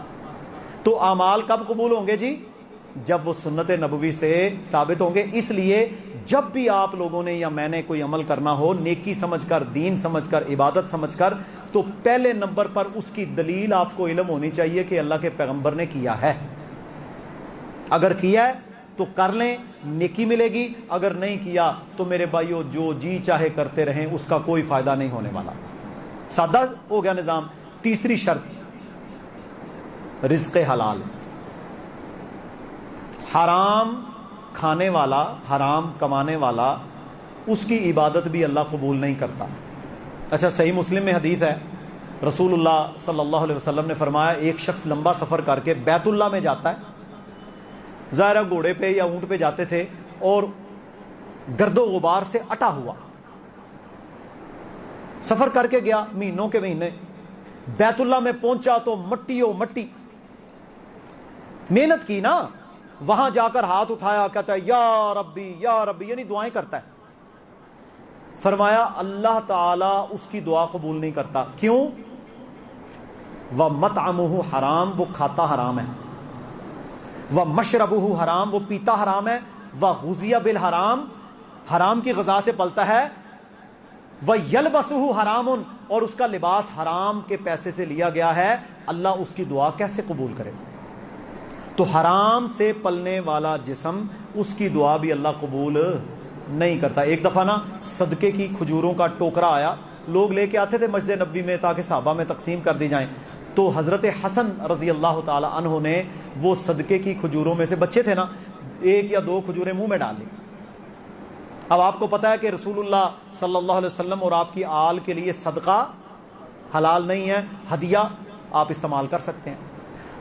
تو اعمال کب قبول ہوں گے جی؟ جب وہ سنت نبوی سے ثابت ہوں گے. اس لیے جب بھی آپ لوگوں نے یا میں نے کوئی عمل کرنا ہو نیکی سمجھ کر، دین سمجھ کر، عبادت سمجھ کر، تو پہلے نمبر پر اس کی دلیل آپ کو علم ہونی چاہیے کہ اللہ کے پیغمبر نے کیا ہے. اگر کیا ہے تو کر لیں، نیکی ملے گی. اگر نہیں کیا تو میرے بھائیو جو جی چاہے کرتے رہیں، اس کا کوئی فائدہ نہیں ہونے والا. سادہ ہو گیا نظام. تیسری شرط رزق حلال. حرام کھانے والا، حرام کمانے والا، اس کی عبادت بھی اللہ قبول نہیں کرتا. اچھا صحیح مسلم میں حدیث ہے، رسول اللہ صلی اللہ علیہ وسلم نے فرمایا ایک شخص لمبا سفر کر کے بیت اللہ میں جاتا ہے، ظاہر گھوڑے پہ یا اونٹ پہ جاتے تھے، اور گرد و غبار سے اٹا ہوا، سفر کر کے گیا مہینوں کے مہینے، بیت اللہ میں پہنچا تو مٹی، محنت کی نا، وہاں جا کر ہاتھ اٹھایا، کہتا ہے یا ربی یا ربی، یعنی دعائیں کرتا ہے. فرمایا اللہ تعالیٰ اس کی دعا قبول نہیں کرتا. کیوں؟ وَمَطْعَمُهُ حرام، وہ کھاتا حرام ہے، وَمَشْرَبُهُ حرام، وہ پیتا حرام ہے، وَغُذِيَ بِالْحَرام، حرام کی غذا سے پلتا ہے، وَيَلْبَسُهُ حرام، اور اس کا لباس حرام کے پیسے سے لیا گیا ہے. اللہ اس کی دعا کیسے قبول کرے؟ تو حرام سے پلنے والا جسم، اس کی دعا بھی اللہ قبول نہیں کرتا. ایک دفعہ نا صدقے کی کھجوروں کا ٹوکرا آیا، لوگ لے کے آتے تھے مسجد نبوی میں تاکہ صحابہ میں تقسیم کر دی جائیں. تو حضرت حسن رضی اللہ تعالی عنہ نے وہ صدقے کی کھجوروں میں سے، بچے تھے نا، 1 یا 2 کھجوریں منہ میں ڈال لی. اب آپ کو پتا ہے کہ رسول اللہ صلی اللہ علیہ وسلم اور آپ کی آل کے لیے صدقہ حلال نہیں ہے، ہدیہ آپ استعمال کر سکتے ہیں.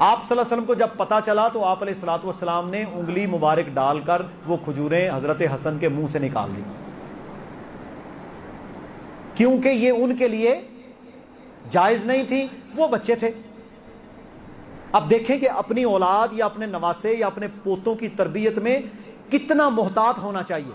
آپ صلی اللہ علیہ وسلم کو جب پتا چلا تو آپ علیہ الصلوۃ والسلام نے انگلی مبارک ڈال کر وہ کھجوریں حضرت حسن کے منہ سے نکال دی، کیونکہ یہ ان کے لیے جائز نہیں تھی، وہ بچے تھے. اب دیکھیں کہ اپنی اولاد یا اپنے نواسے یا اپنے پوتوں کی تربیت میں کتنا محتاط ہونا چاہیے.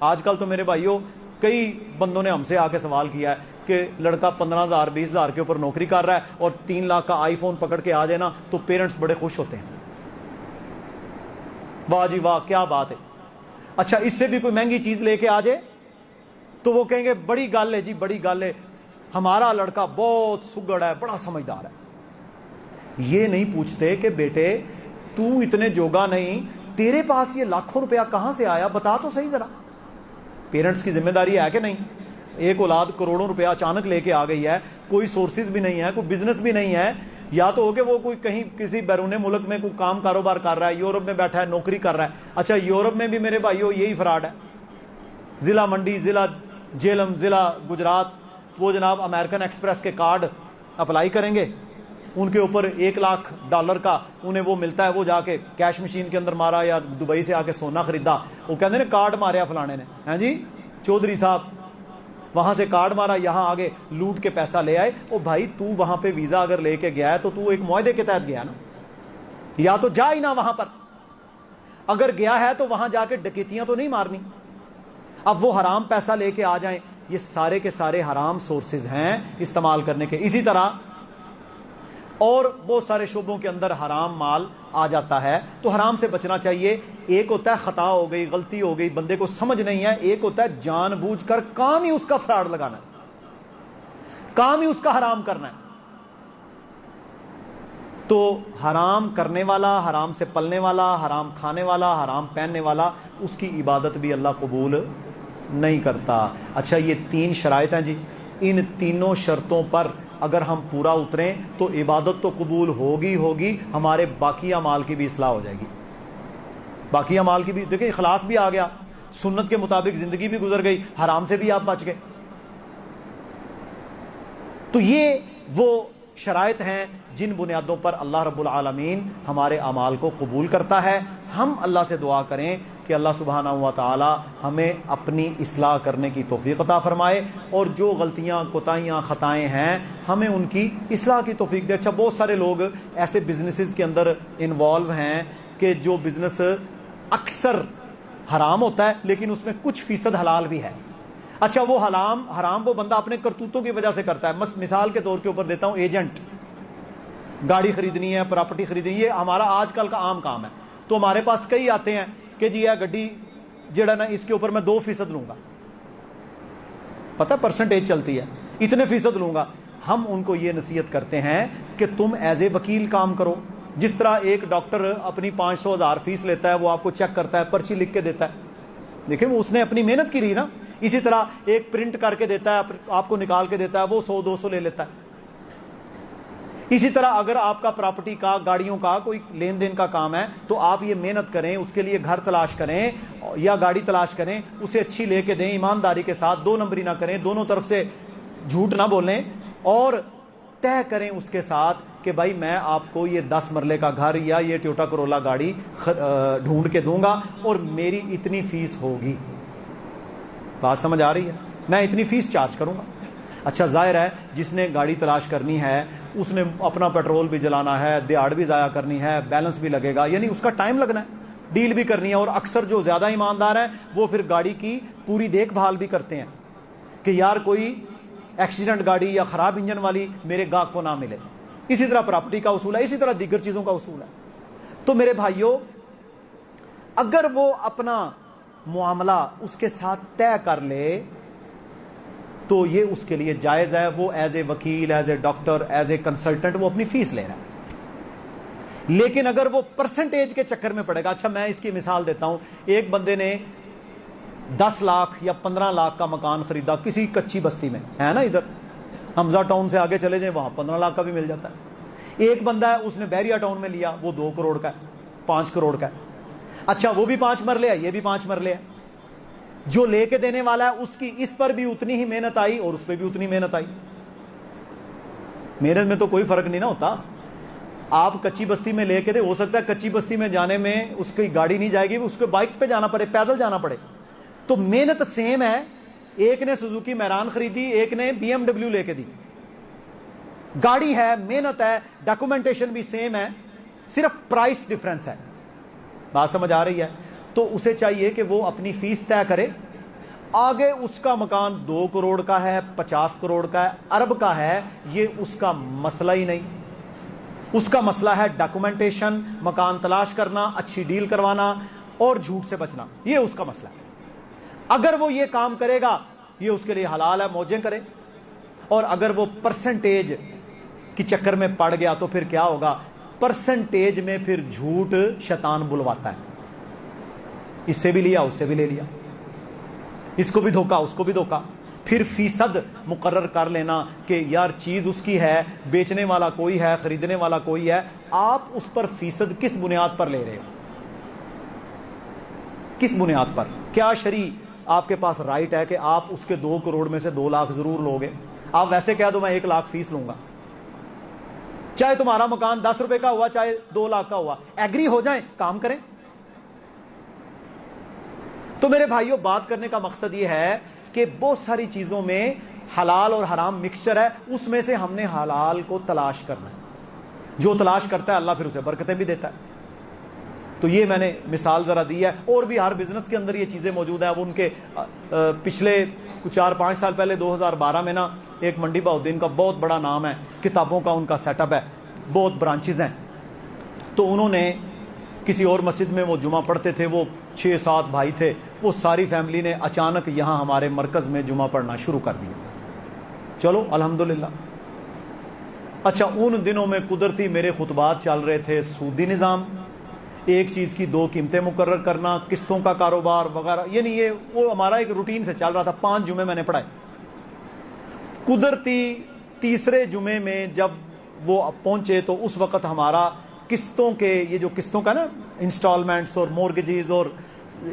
آج کل تو میرے بھائیوں کئی بندوں نے ہم سے آ کے سوال کیا ہے کہ لڑکا 15,000 20,000 کے اوپر نوکری کر رہا ہے اور 3 لاکھ کا آئی فون پکڑ کے آ جائے نا تو پیرنٹس بڑے خوش ہوتے ہیں. واہ جی واہ کیا بات ہے. اچھا اس سے بھی کوئی مہنگی چیز لے کے آ جائے تو وہ کہیں گے بڑی گل ہے جی بڑی گل ہے, ہمارا لڑکا بہت سگڑ ہے, بڑا سمجھدار ہے. یہ نہیں پوچھتے کہ بیٹے تو اتنے جوگا نہیں, تیرے پاس یہ لاکھوں روپیہ کہاں سے آیا, بتا تو صحیح ذرا. پیرنٹس کی ذمہ داری ہے کہ نہیں؟ ایک اولاد کروڑوں روپیہ اچانک لے کے آ گئی ہے, کوئی سورسز بھی نہیں ہے, کوئی بزنس بھی نہیں ہے, یا تو ہو کہ وہ کوئی کہیں کسی بیرون ملک میں کوئی کام کاروبار کر رہا ہے, یورپ میں بیٹھا ہے نوکری کر رہا ہے. اچھا یورپ میں بھی میرے بھائیوں یہی فراڈ ہے. ضلع منڈی, ضلع جیلم, ضلع گجرات, وہ جناب امریکن ایکسپریس کے کارڈ اپلائی کریں گے, ان کے اوپر $1,00,000 کا انہیں وہ ملتا ہے, وہ جا کے کیش مشین کے اندر مارا یا دبئی سے آ کے سونا خریدا, وہ کہتے ہیں کارڈ ماریا فلانے نے, ہاں جی چودھری صاحب وہاں سے کارڈ مارا, یہاں آگے لوٹ کے پیسہ لے آئے. او بھائی تو وہاں پہ ویزا اگر لے کے گیا ہے تو ایک معاہدے کے تحت گیا نا, یا تو جا ہی نہ وہاں پر. اگر گیا ہے تو وہاں جا کے ڈکیتیاں تو نہیں مارنی. اب وہ حرام پیسہ لے کے آ جائیں, یہ سارے کے سارے حرام سورسز ہیں استعمال کرنے کے. اسی طرح اور بہت سارے شعبوں کے اندر حرام مال آ جاتا ہے, تو حرام سے بچنا چاہیے. ایک ہوتا ہے خطا ہو گئی, غلطی ہو گئی, بندے کو سمجھ نہیں ہے, ایک ہوتا ہے جان بوجھ کر کام ہی اس کا فراڈ لگانا ہے, کام ہی اس کا حرام کرنا ہے. تو حرام کرنے والا, حرام سے پلنے والا, حرام کھانے والا, حرام پہننے والا, اس کی عبادت بھی اللہ قبول نہیں کرتا. اچھا یہ 3 شرائط ہیں جی, ان تینوں شرطوں پر اگر ہم پورا اتریں تو عبادت تو قبول ہوگی, ہمارے باقی اعمال کی بھی اصلاح ہو جائے گی. باقی اعمال کی بھی دیکھیں اخلاص بھی آ گیا, سنت کے مطابق زندگی بھی گزر گئی, حرام سے بھی آپ بچ گئے. تو یہ وہ شرائط ہیں جن بنیادوں پر اللہ رب العالمین ہمارے اعمال کو قبول کرتا ہے. ہم اللہ سے دعا کریں کہ اللہ سبحانہ و تعالی ہمیں اپنی اصلاح کرنے کی توفیق عطا فرمائے, اور جو غلطیاں کوتاہیاں خطائیں ہیں ہمیں ان کی اصلاح کی توفیق دے. اچھا بہت سارے لوگ ایسے بزنسز کے اندر انوالو ہیں کہ جو بزنس اکثر حرام ہوتا ہے لیکن اس میں کچھ فیصد حلال بھی ہے. اچھا وہ حرام وہ بندہ اپنے کرتوتوں کی وجہ سے کرتا ہے. مثال کے طور کے اوپر دیتا ہوں, ایجنٹ, گاڑی خریدنی ہے, پراپرٹی خریدنی, یہ ہمارا آج کل کا عام کام ہے. تو ہمارے پاس کئی آتے ہیں کہ جی یہ گڈی جڑا نا اس کے اوپر میں 2% لوں گا, پتہ پرسنٹیج چلتی ہے, اتنے فیصد لوں گا. ہم ان کو یہ نصیحت کرتے ہیں کہ تم ایز اے وکیل کام کرو. جس طرح ایک ڈاکٹر اپنی 500,000 فیس لیتا ہے, وہ آپ کو چیک کرتا ہے, پرچی لکھ کے دیتا ہے, دیکھیں وہ اس نے اپنی محنت کی رہی نا. اسی طرح ایک پرنٹ کر کے دیتا ہے, آپ کو نکال کے دیتا ہے, وہ 100-200 لے لیتا ہے. اسی طرح اگر آپ کا پراپرٹی کا, گاڑیوں کا کوئی لین دین کا کام ہے تو آپ یہ محنت کریں, اس کے لیے گھر تلاش کریں یا گاڑی تلاش کریں, اسے اچھی لے کے دیں, ایمانداری کے ساتھ, 2 نمبری نہ کریں, دونوں طرف سے جھوٹ نہ بولیں, اور طے کریں اس کے ساتھ کہ بھائی میں آپ کو یہ 10 مرلے کا گھر یا یہ ٹویوٹا کرولا گاڑی ڈھونڈ کے دوں گا اور میری اتنی فیس ہوگی. بات سمجھ آ رہی ہے؟ میں اتنی فیس چارج کروں گا. اچھا ظاہر ہے جس نے گاڑی تلاش کرنی ہے اس نے اپنا پیٹرول بھی جلانا ہے, دیہڑ بھی ضائع کرنی ہے, بیلنس بھی لگے گا, یعنی اس کا ٹائم لگنا ہے, ڈیل بھی کرنی ہے. اور اکثر جو زیادہ ایماندار ہیں وہ پھر گاڑی کی پوری دیکھ بھال بھی کرتے ہیں کہ یار کوئی ایکسیڈنٹ گاڑی یا خراب انجن والی میرے گاہک کو نہ ملے. اسی طرح پراپرٹی کا اصول ہے, اسی طرح دیگر چیزوں کا اصول ہے. تو میرے بھائیوں اگر وہ اپنا معاملہ اس کے ساتھ طے کر لے تو یہ اس کے لیے جائز ہے. وہ ایز اے وکیل, as a doctor, as a consultant وہ اپنی فیس لے رہا ہے. لیکن اگر وہ پرسنٹیج کے چکر میں پڑے گا, اچھا میں اس کی مثال دیتا ہوں, ایک بندے نے 10 لاکھ یا 15 لاکھ کا مکان خریدا کسی کچی بستی میں, ہے نا, ادھر حمزہ ٹاؤن سے آگے چلے جائیں وہاں 15 لاکھ کا بھی مل جاتا ہے. ایک بندہ ہے اس نے بحریہ ٹاؤن میں لیا, وہ 2 کروڑ کا ہے, 5 کروڑ کا ہے. اچھا وہ بھی 5 مرلے ہے, یہ بھی 5 مرلے ہے. جو لے کے دینے والا ہے اس کی اس پر بھی اتنی ہی محنت آئی اور اس پہ بھی اتنی محنت آئی. محنت میں تو کوئی فرق نہیں نہ ہوتا. آپ کچی بستی میں لے کے دے, ہو سکتا ہے کچی بستی میں جانے میں اس کی گاڑی نہیں جائے گی, اس کو بائک پہ جانا پڑے, پیدل جانا پڑے, تو محنت سیم ہے. ایک نے سوزوکی میران خریدی, ایک نے BMW لے کے دی. گاڑی ہے, محنت ہے, ڈاکومنٹیشن بھی سیم ہے, صرف پرائس ڈفرنس ہے. بات سمجھ آ رہی ہے؟ تو اسے چاہیے کہ وہ اپنی فیس طے کرے. آگے اس کا مکان 2 کروڑ کا ہے، 50 کروڑ کا ہے، ارب کا ہے، یہ اس کا مسئلہ ہی نہیں. اس کا مسئلہ ہے ڈاکومنٹیشن، مکان تلاش کرنا، اچھی ڈیل کروانا اور جھوٹ سے بچنا. یہ اس کا مسئلہ ہے. اگر وہ یہ کام کرے گا یہ اس کے لیے حلال ہے، موجیں کرے. اور اگر وہ پرسنٹیج کی چکر میں پڑ گیا تو پھر کیا ہوگا؟ پرسنٹیج میں پھر جھوٹ شیطان بلواتا ہے. اس سے بھی لیا، اس سے بھی لے لیا، اس کو بھی دھوکا، اس کو بھی دھوکا. پھر فیصد مقرر کر لینا کہ یار چیز اس کی ہے، بیچنے والا کوئی ہے، خریدنے والا کوئی ہے. آپ اس پر فیصد کس بنیاد پر لے رہے ہو؟ کس بنیاد پر؟ کیا شرعی آپ کے پاس رائٹ ہے کہ آپ اس کے 2 کروڑ میں سے 2 لاکھ ضرور لوگے؟ آپ ویسے کہہ دو میں 1 لاکھ فیس لوں گا، چاہے تمہارا مکان 10 روپے کا ہوا چاہے 2 لاکھ کا ہوا، ایگری ہو جائیں، کام کریں. تو میرے بھائیوں، بات کرنے کا مقصد یہ ہے کہ بہت ساری چیزوں میں حلال اور حرام مکسچر ہے، اس میں سے ہم نے حلال کو تلاش کرنا ہے. جو تلاش کرتا ہے اللہ پھر اسے برکتیں بھی دیتا ہے. تو یہ میں نے مثال ذرا دی ہے. اور بھی ہر بزنس کے اندر یہ چیزیں موجود ہیں. اب ان کے پچھلے 4-5 سال پہلے 2012 میں نا ایک منڈی بہاؤالدین کا بہت بڑا نام ہے، کتابوں کا ان کا سیٹ اپ ہے، بہت برانچز ہیں. تو انہوں نے کسی اور مسجد میں وہ جمعہ پڑھتے تھے، وہ 6-7 بھائی تھے، وہ ساری فیملی نے اچانک یہاں ہمارے مرکز میں جمعہ پڑھنا شروع کر دیا. چلو الحمدللہ. اچھا، ان دنوں میں قدرتی میرے خطبات چل رہے تھے سودی نظام، ایک چیز کی 2 قیمتیں مقرر کرنا، قسطوں کا کاروبار وغیرہ، یعنی یہ وہ ہمارا ایک روٹین سے چل رہا تھا. 5 جمعے میں نے پڑھائے. قدرتی تیسرے جمعے میں جب وہ پہنچے تو اس وقت ہمارا قسطوں کے، یہ جو قسطوں کا نا انسٹالمنٹس اور مورگیجز اور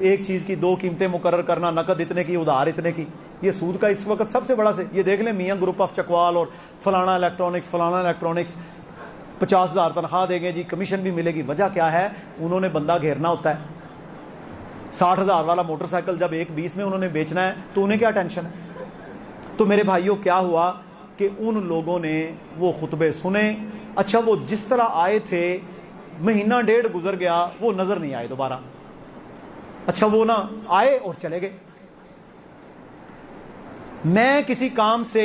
ایک چیز کی 2 قیمتیں مقرر کرنا، نقد اتنے کی ادھار اتنے کی، یہ سود کا اس وقت سب سے بڑا سے. یہ دیکھ لیں میاں گروپ آف چکوال اور فلانا الیکٹرانکس 50,000 تنخواہ دیں گے جی، کمیشن بھی ملے گی. وجہ کیا ہے؟ انہوں نے بندہ گھیرنا ہوتا ہے. 60,000 والا موٹر سائیکل جب 1.20 میں انہوں نے بیچنا ہے تو انہیں کیا ٹینشن ہے؟ تو میرے بھائیوں کیا ہوا کہ ان لوگوں نے وہ خطبے سنے. اچھا، وہ جس طرح آئے تھے 1.5 مہینہ گزر گیا، وہ نظر نہیں آئے دوبارہ. اچھا، وہ نہ آئے اور چلے گئے. میں کسی کام سے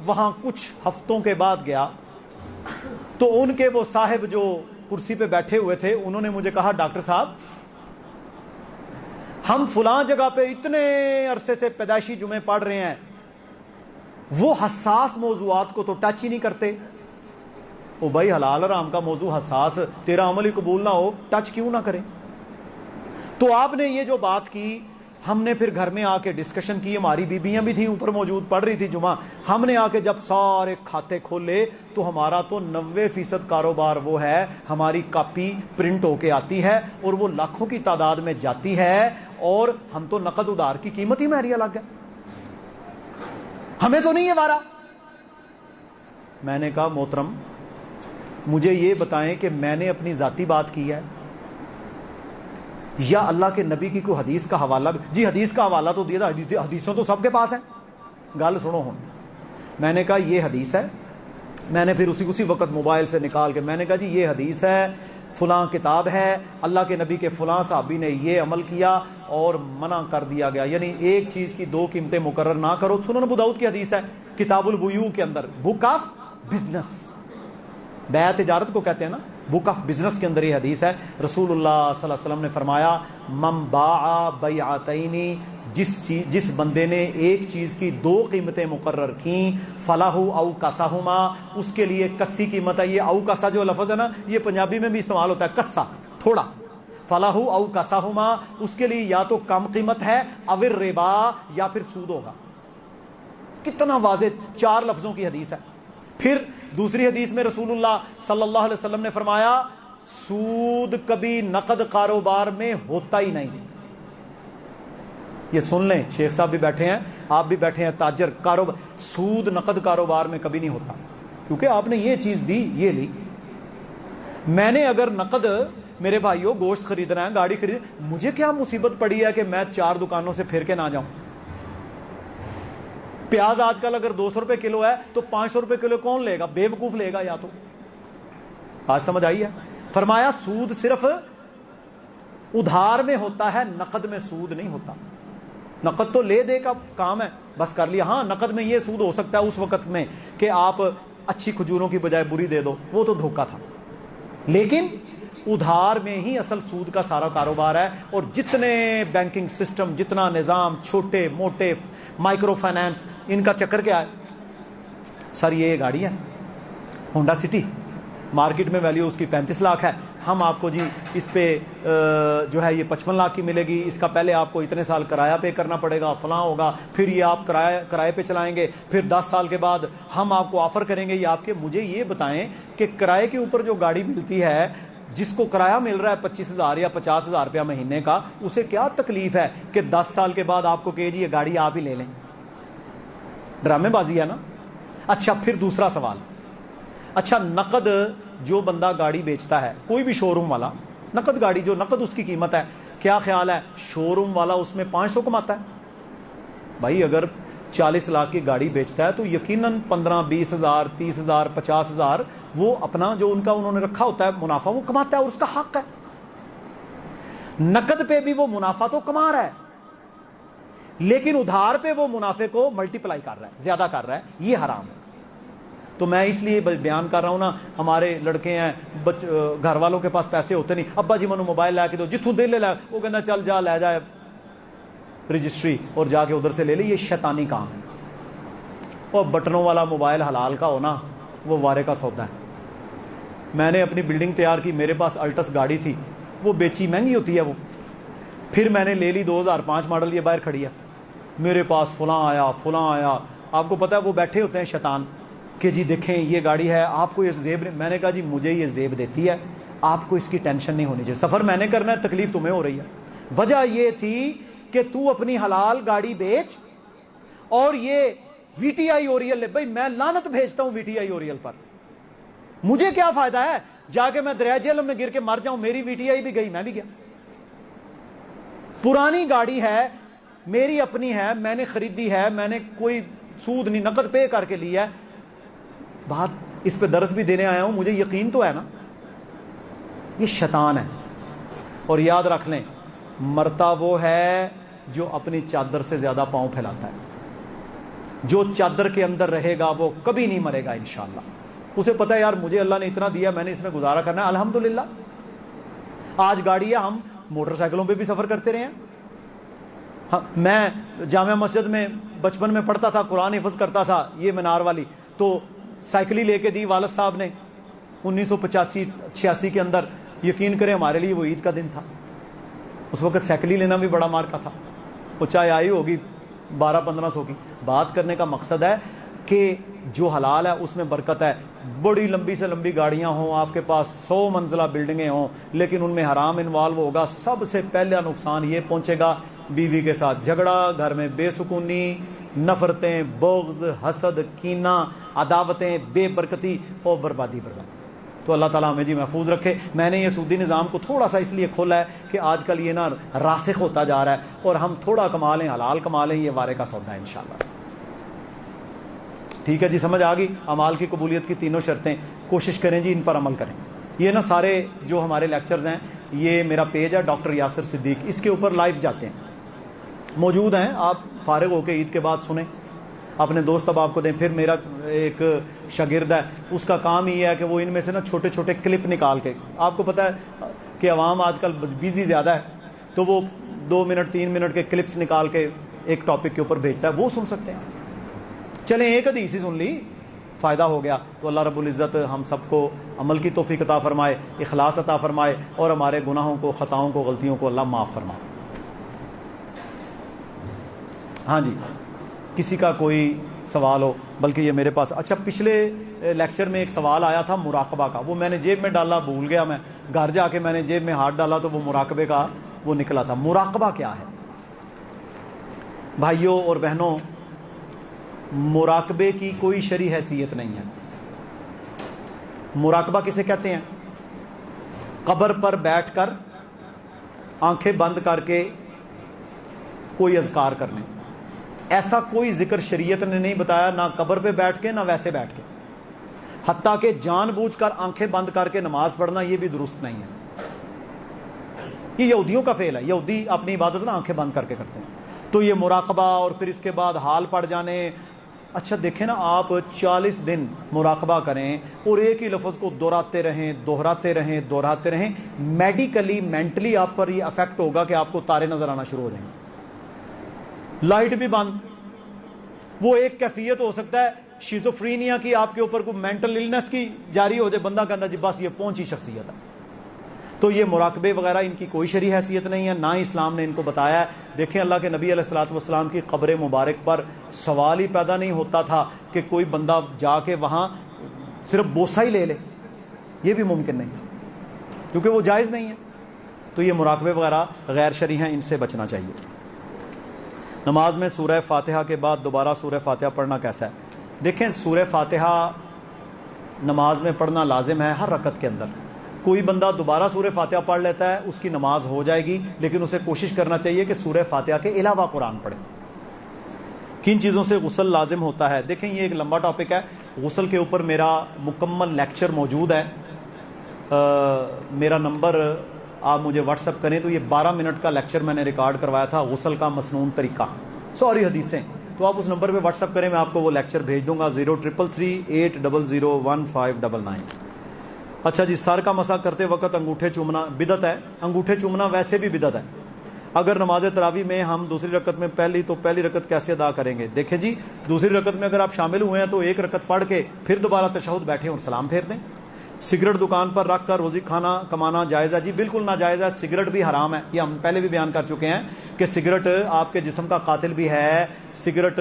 وہاں کچھ ہفتوں کے بعد گیا تو ان کے وہ صاحب جو کرسی پہ بیٹھے ہوئے تھے انہوں نے مجھے کہا ڈاکٹر صاحب ہم فلاں جگہ پہ اتنے عرصے سے پیدائشی جمعے پڑھ رہے ہیں، وہ حساس موضوعات کو تو ٹچ ہی نہیں کرتے. او بھائی، حلال حرام کا موضوع حساس، تیرا عمل ہی قبول نہ ہو، ٹچ کیوں نہ کریں؟ تو آپ نے یہ جو بات کی، ہم نے پھر گھر میں آ کے ڈسکشن کی. ہماری بیبیاں بھی تھیں اوپر موجود، پڑھ رہی تھی جمعہ. ہم نے آ کے جب سارے کھاتے کھولے تو ہمارا تو 90% کاروبار وہ ہے، ہماری کاپی پرنٹ ہو کے آتی ہے اور وہ لاکھوں کی تعداد میں جاتی ہے، اور ہم تو نقد ادھار کی قیمت ہی مہریہ لگ گئے. ہمیں تو نہیں ہے وارا. میں نے کہا محترم مجھے یہ بتائیں کہ میں نے اپنی ذاتی بات کی ہے یا اللہ کے نبی کی کوئی حدیث کا حوالہ؟ جی حدیث کا حوالہ تو دیا تھا، حدیثوں تو سب کے پاس ہیں. گل سنو ہوں. میں نے کہا یہ حدیث ہے. میں نے پھر اسی وقت موبائل سے نکال کے میں نے کہا جی یہ حدیث ہے، فلاں کتاب ہے، اللہ کے نبی کے فلاں صحابی نے یہ عمل کیا اور منع کر دیا گیا. یعنی ایک چیز کی 2 قیمتیں مقرر نہ کرو. سنن ابو داؤد کی حدیث ہے کتاب البیوع کے اندر، بک آف بزنس، بیع تجارت کو کہتے ہیں نا، بک آف بزنس کے اندر یہ حدیث ہے. رسول اللہ صلی اللہ علیہ وسلم نے فرمایا من باع بیعتین، جس بندے نے ایک چیز کی 2 قیمتیں مقرر کیں، فلاح او کساہما، اس کے لیے کسی قیمت ہے. یہ او کسا جو لفظ ہے نا یہ پنجابی میں بھی استعمال ہوتا ہے، کسا تھوڑا. فلاح او کساہما، اس کے لیے یا تو کم قیمت ہے، او الربا، یا پھر سود ہوگا. کتنا واضح 4 لفظوں کی حدیث ہے. پھر دوسری حدیث میں رسول اللہ صلی اللہ علیہ وسلم نے فرمایا سود کبھی نقد کاروبار میں ہوتا ہی نہیں. یہ سن لیں، شیخ صاحب بھی بیٹھے ہیں، آپ بھی بیٹھے ہیں، تاجر، کاروبار، سود نقد کاروبار میں کبھی نہیں ہوتا، کیونکہ آپ نے یہ چیز دی، یہ لی. میں نے اگر نقد، میرے بھائیوں، گوشت خریدنا ہے، گاڑی خرید، مجھے کیا مصیبت پڑی ہے کہ میں 4 دکانوں سے پھر کے نہ جاؤں. پیاز آج کل اگر 200 روپے کلو ہے تو 500 روپے کلو کون لے گا؟ بے وقوف لے گا. یا تو آج سمجھ آئی ہے. فرمایا سود صرف ادھار میں ہوتا ہے، نقد میں سود نہیں ہوتا. نقد تو لے دے کا کام ہے، بس کر لیا. ہاں نقد میں یہ سود ہو سکتا ہے اس وقت میں کہ آپ اچھی کھجوروں کی بجائے بری دے دو، وہ تو دھوکہ تھا. لیکن ادھار میں ہی اصل سود کا سارا کاروبار ہے. اور جتنے بینکنگ سسٹم، جتنا نظام، چھوٹے موٹے مائکرو فائنانس، ان کا چکر کیا ہے؟ سر یہ گاڑی ہے ہونڈا سٹی، مارکیٹ میں ویلیو اس کی 35 لاکھ ہے، ہم آپ کو جی اس پہ جو ہے یہ 55 لاکھ کی ملے گی، اس کا پہلے آپ کو اتنے سال کرایہ پے کرنا پڑے گا، فلاں ہوگا، پھر یہ آپ کرائے پہ چلائیں گے، پھر 10 سال کے بعد ہم آپ کو آفر کریں گے یہ آپ کے. مجھے یہ بتائیں کہ کرائے کے اوپر جو گاڑی ملتی ہے، جس کو کرایہ مل رہا ہے 25,000 یا 50,000 روپیہ مہینے کا، اسے کیا تکلیف ہے کہ 10 سال کے بعد آپ کو کہے جی یہ گاڑی آپ ہی لے لیں؟ ڈرامے بازی ہے نا. اچھا پھر دوسرا سوال، اچھا نقد جو بندہ گاڑی بیچتا ہے، کوئی بھی شو روم والا نقد گاڑی، جو نقد اس کی قیمت ہے، کیا خیال ہے شو روم والا اس میں 500 کماتا ہے؟ بھائی اگر 40 لاکھ کی گاڑی بیچتا ہے تو یقیناً 15 20 ہزار 30 ہزار 50 ہزار وہ اپنا جو ان کا انہوں نے رکھا ہوتا ہے منافع وہ کماتا ہے، اور اس کا حق ہے. نقد پہ بھی وہ منافع تو کما رہا ہے، لیکن ادھار پہ وہ منافع کو ملٹیپلائی کر رہا ہے، زیادہ کر رہا ہے، یہ حرام ہے. تو میں اس لیے بیان کر رہا ہوں نا، ہمارے لڑکے ہیں گھر والوں کے پاس پیسے ہوتے نہیں، ابا جی منو موبائل لا کے دو، جتوں دل لے وہ کہنا چل جا لے جائے رجسٹری اور جا کے ادھر سے لے لے. یہ شیطانی کام ہے. اور بٹنوں والا موبائل حلال کا ہونا وہ وارے کا سودا ہے. میں نے اپنی بلڈنگ تیار کی، میرے پاس الٹس گاڑی تھی، وہ بیچی، مہنگی ہوتی ہے وہ، پھر میں نے لے لی 2005 ماڈل، یہ باہر کھڑی ہے، میرے پاس فلاں آیا. آپ کو پتا ہے وہ بیٹھے ہوتے ہیں شیطان کہ جی دیکھیں یہ گاڑی ہے، آپ کو یہ زیب. میں نے کہا جی مجھے یہ زیب دیتی ہے، آپ کو اس کی ٹینشن نہیں ہونی چاہیے، سفر میں نے کرنا ہے، تکلیف تمہیں ہو رہی ہے. وجہ یہ تھی کہ تو اپنی حلال گاڑی بیچ، اور یہ وی ٹی آئی اوریل. بھائی میں لعنت بھیجتا ہوں وی ٹی آئی اوریل پر، مجھے کیا فائدہ ہے جا کے میں دریا جہلم میں گر کے مر جاؤں، میری وی ٹی آئی بھی گئی، میں بھی گیا. پرانی گاڑی ہے، میری اپنی ہے، میں نے خریدی ہے، میں نے کوئی سود نہیں، نقد پے کر کے لی ہے. بات اس پہ درس بھی دینے آیا ہوں، مجھے یقین تو ہے نا. یہ شیطان ہے. اور یاد رکھ لیں، مرتا وہ ہے جو اپنی چادر سے زیادہ پاؤں پھیلاتا ہے. جو چادر کے اندر رہے گا وہ کبھی نہیں مرے گا انشاءاللہ. اسے پتا ہے یار مجھے اللہ نے اتنا دیا، میں نے اس میں گزارا کرنا ہے، الحمدللہ. آج گاڑی ہے، ہم موٹر سائیکلوں پہ بھی سفر کرتے رہے ہیں. ہاں میں جامعہ مسجد میں بچپن میں پڑھتا تھا، قرآن حفظ کرتا تھا، یہ مینار والی، تو سائیکل ہی لے کے دی والد صاحب نے 1985-86 کے اندر. یقین کریں ہمارے لیے وہ عید کا دن تھا. اس وقت سائیکل ہی لینا بھی بڑا مار کا تھا. وہ چاہے آئی ہوگی 1200-1500 کی. بات کرنے کا مقصد ہے کہ جو حلال ہے اس میں برکت ہے. بڑی لمبی سے لمبی گاڑیاں ہوں، آپ کے پاس 100 منزلہ بلڈنگیں ہوں، لیکن ان میں حرام انوالو ہوگا، سب سے پہلا نقصان یہ پہنچے گا، بیوی کے ساتھ جھگڑا، گھر میں بے سکونی، نفرتیں، بغض، حسد، کینہ، عداوتیں، بے برکتی اور بربادی. تو اللہ تعالیٰ ہمیں جی محفوظ رکھے. میں نے یہ سودی نظام کو تھوڑا سا اس لیے کھولا ہے کہ آج کل یہ نا راسخ ہوتا جا رہا ہے، اور ہم تھوڑا کما لیں، حلال کما لیں، یہ وارے کا سودا ہے انشاءاللہ. ٹھیک ہے جی، سمجھ آ گئی. اعمال کی قبولیت کی تینوں شرطیں، کوشش کریں جی ان پر عمل کریں. یہ نا سارے جو ہمارے لیکچرز ہیں، یہ میرا پیج ہے ڈاکٹر یاسر صدیق، اس کے اوپر لائیو جاتے ہیں، موجود ہیں. آپ فارغ ہو کے عید کے بعد سنیں، اپنے دوست اب آپ کو دیں. پھر میرا ایک شاگرد ہے، اس کا کام یہ ہے کہ وہ ان میں سے نا چھوٹے چھوٹے کلپ نکال کے، آپ کو پتہ ہے کہ عوام آج کل بیزی زیادہ ہے، تو وہ 2 منٹ 3 منٹ کے کلپس نکال کے ایک ٹاپک کے اوپر بھیجتا ہے، وہ سن سکتے ہیں. چلیں ایک حدیث ہی سن لی، فائدہ ہو گیا. تو اللہ رب العزت ہم سب کو عمل کی توفیق عطا فرمائے، اخلاص عطا فرمائے، اور ہمارے گناہوں کو، خطاؤں کو، غلطیوں کو اللہ معاف فرمائے. ہاں جی، کسی کا کوئی سوال ہو؟ بلکہ یہ میرے پاس، اچھا پچھلے لیکچر میں ایک سوال آیا تھا مراقبہ کا، وہ میں نے جیب میں ڈالا، بھول گیا. میں گھر جا کے میں نے جیب میں ہاتھ ڈالا تو وہ مراقبے کا وہ نکلا تھا. مراقبہ کیا ہے بھائیوں اور بہنوں؟ مراقبے کی کوئی شرعی حیثیت نہیں ہے. مراقبہ کسے کہتے ہیں؟ قبر پر بیٹھ کر آنکھیں بند کر کے کوئی اذکار کرنے. ایسا کوئی ذکر شریعت نے نہیں بتایا، نہ قبر پہ بیٹھ کے نہ ویسے بیٹھ کے. حتیٰ کہ جان بوجھ کر آنکھیں بند کر کے نماز پڑھنا یہ بھی درست نہیں ہے. یہ یہودیوں کا فعل ہے. یہودی اپنی عبادت نا آنکھیں بند کر کے کرتے ہیں. تو یہ مراقبہ اور پھر اس کے بعد حال پڑ جانے. اچھا دیکھیں نا, آپ 40 دن مراقبہ کریں اور ایک ہی لفظ کو دہراتے رہیں, میڈیکلی مینٹلی آپ پر یہ افیکٹ ہوگا کہ آپ کو تارے نظر آنا شروع ہو جائیں گے. لائٹ بھی بند. وہ ایک کیفیت ہو سکتا ہے شیزوفرینیا کی, آپ کے اوپر کوئی مینٹل النس کی جاری ہو جائے, بندہ کہتا جی بس یہ پہنچی شخصیت ہے. تو یہ مراقبے وغیرہ ان کی کوئی شرعی حیثیت نہیں ہے, نہ ہی اسلام نے ان کو بتایا ہے. دیکھیں اللہ کے نبی علیہ الصلوۃ والسلام کی قبر مبارک پر سوال ہی پیدا نہیں ہوتا تھا کہ کوئی بندہ جا کے وہاں صرف بوسہ ہی لے لے, یہ بھی ممکن نہیں تھا کیونکہ وہ جائز نہیں ہے. تو یہ مراقبے وغیرہ غیر شرعی ہیں, ان سے بچنا چاہیے. نماز میں سورہ فاتحہ کے بعد دوبارہ سورہ فاتحہ پڑھنا کیسا ہے؟ دیکھیں سورہ فاتحہ نماز میں پڑھنا لازم ہے ہر رکعت کے اندر. کوئی بندہ دوبارہ سورہ فاتحہ پڑھ لیتا ہے اس کی نماز ہو جائے گی, لیکن اسے کوشش کرنا چاہیے کہ سورہ فاتحہ کے علاوہ قرآن پڑھے. کن چیزوں سے غسل لازم ہوتا ہے؟ دیکھیں یہ ایک لمبا ٹاپک ہے. غسل کے اوپر میرا مکمل لیکچر موجود ہے. میرا نمبر آپ مجھے واٹس ایپ کریں تو یہ 12 منٹ کا لیکچر میں نے ریکارڈ کروایا تھا, غسل کا مسنون طریقہ, سوری حدیثیں. تو آپ اس نمبر پہ واٹس ایپ کریں, میں آپ کو وہ لیکچر بھیج دوں گا 0333800159. اچھا جی, سر کا مسح کرتے وقت انگوٹھے چومنا بدعت ہے. انگوٹھے چومنا ویسے بھی بدعت ہے. اگر نماز تراویح میں ہم دوسری رکعت میں پہلی رکعت کیسے ادا کریں گے؟ دیکھیں جی, دوسری رکعت میں اگر آپ شامل ہوئے ہیں تو ایک رکعت پڑھ کے پھر دوبارہ تشہد بیٹھیں اور سلام پھیر دیں. سگریٹ دکان پر رکھ کر روزی کھانا کمانا جائز ہے؟ جی بالکل ناجائز ہے. سگریٹ بھی حرام ہے, یہ ہم پہلے بھی بیان کر چکے ہیں کہ سگریٹ آپ کے جسم کا قاتل بھی ہے, سگریٹ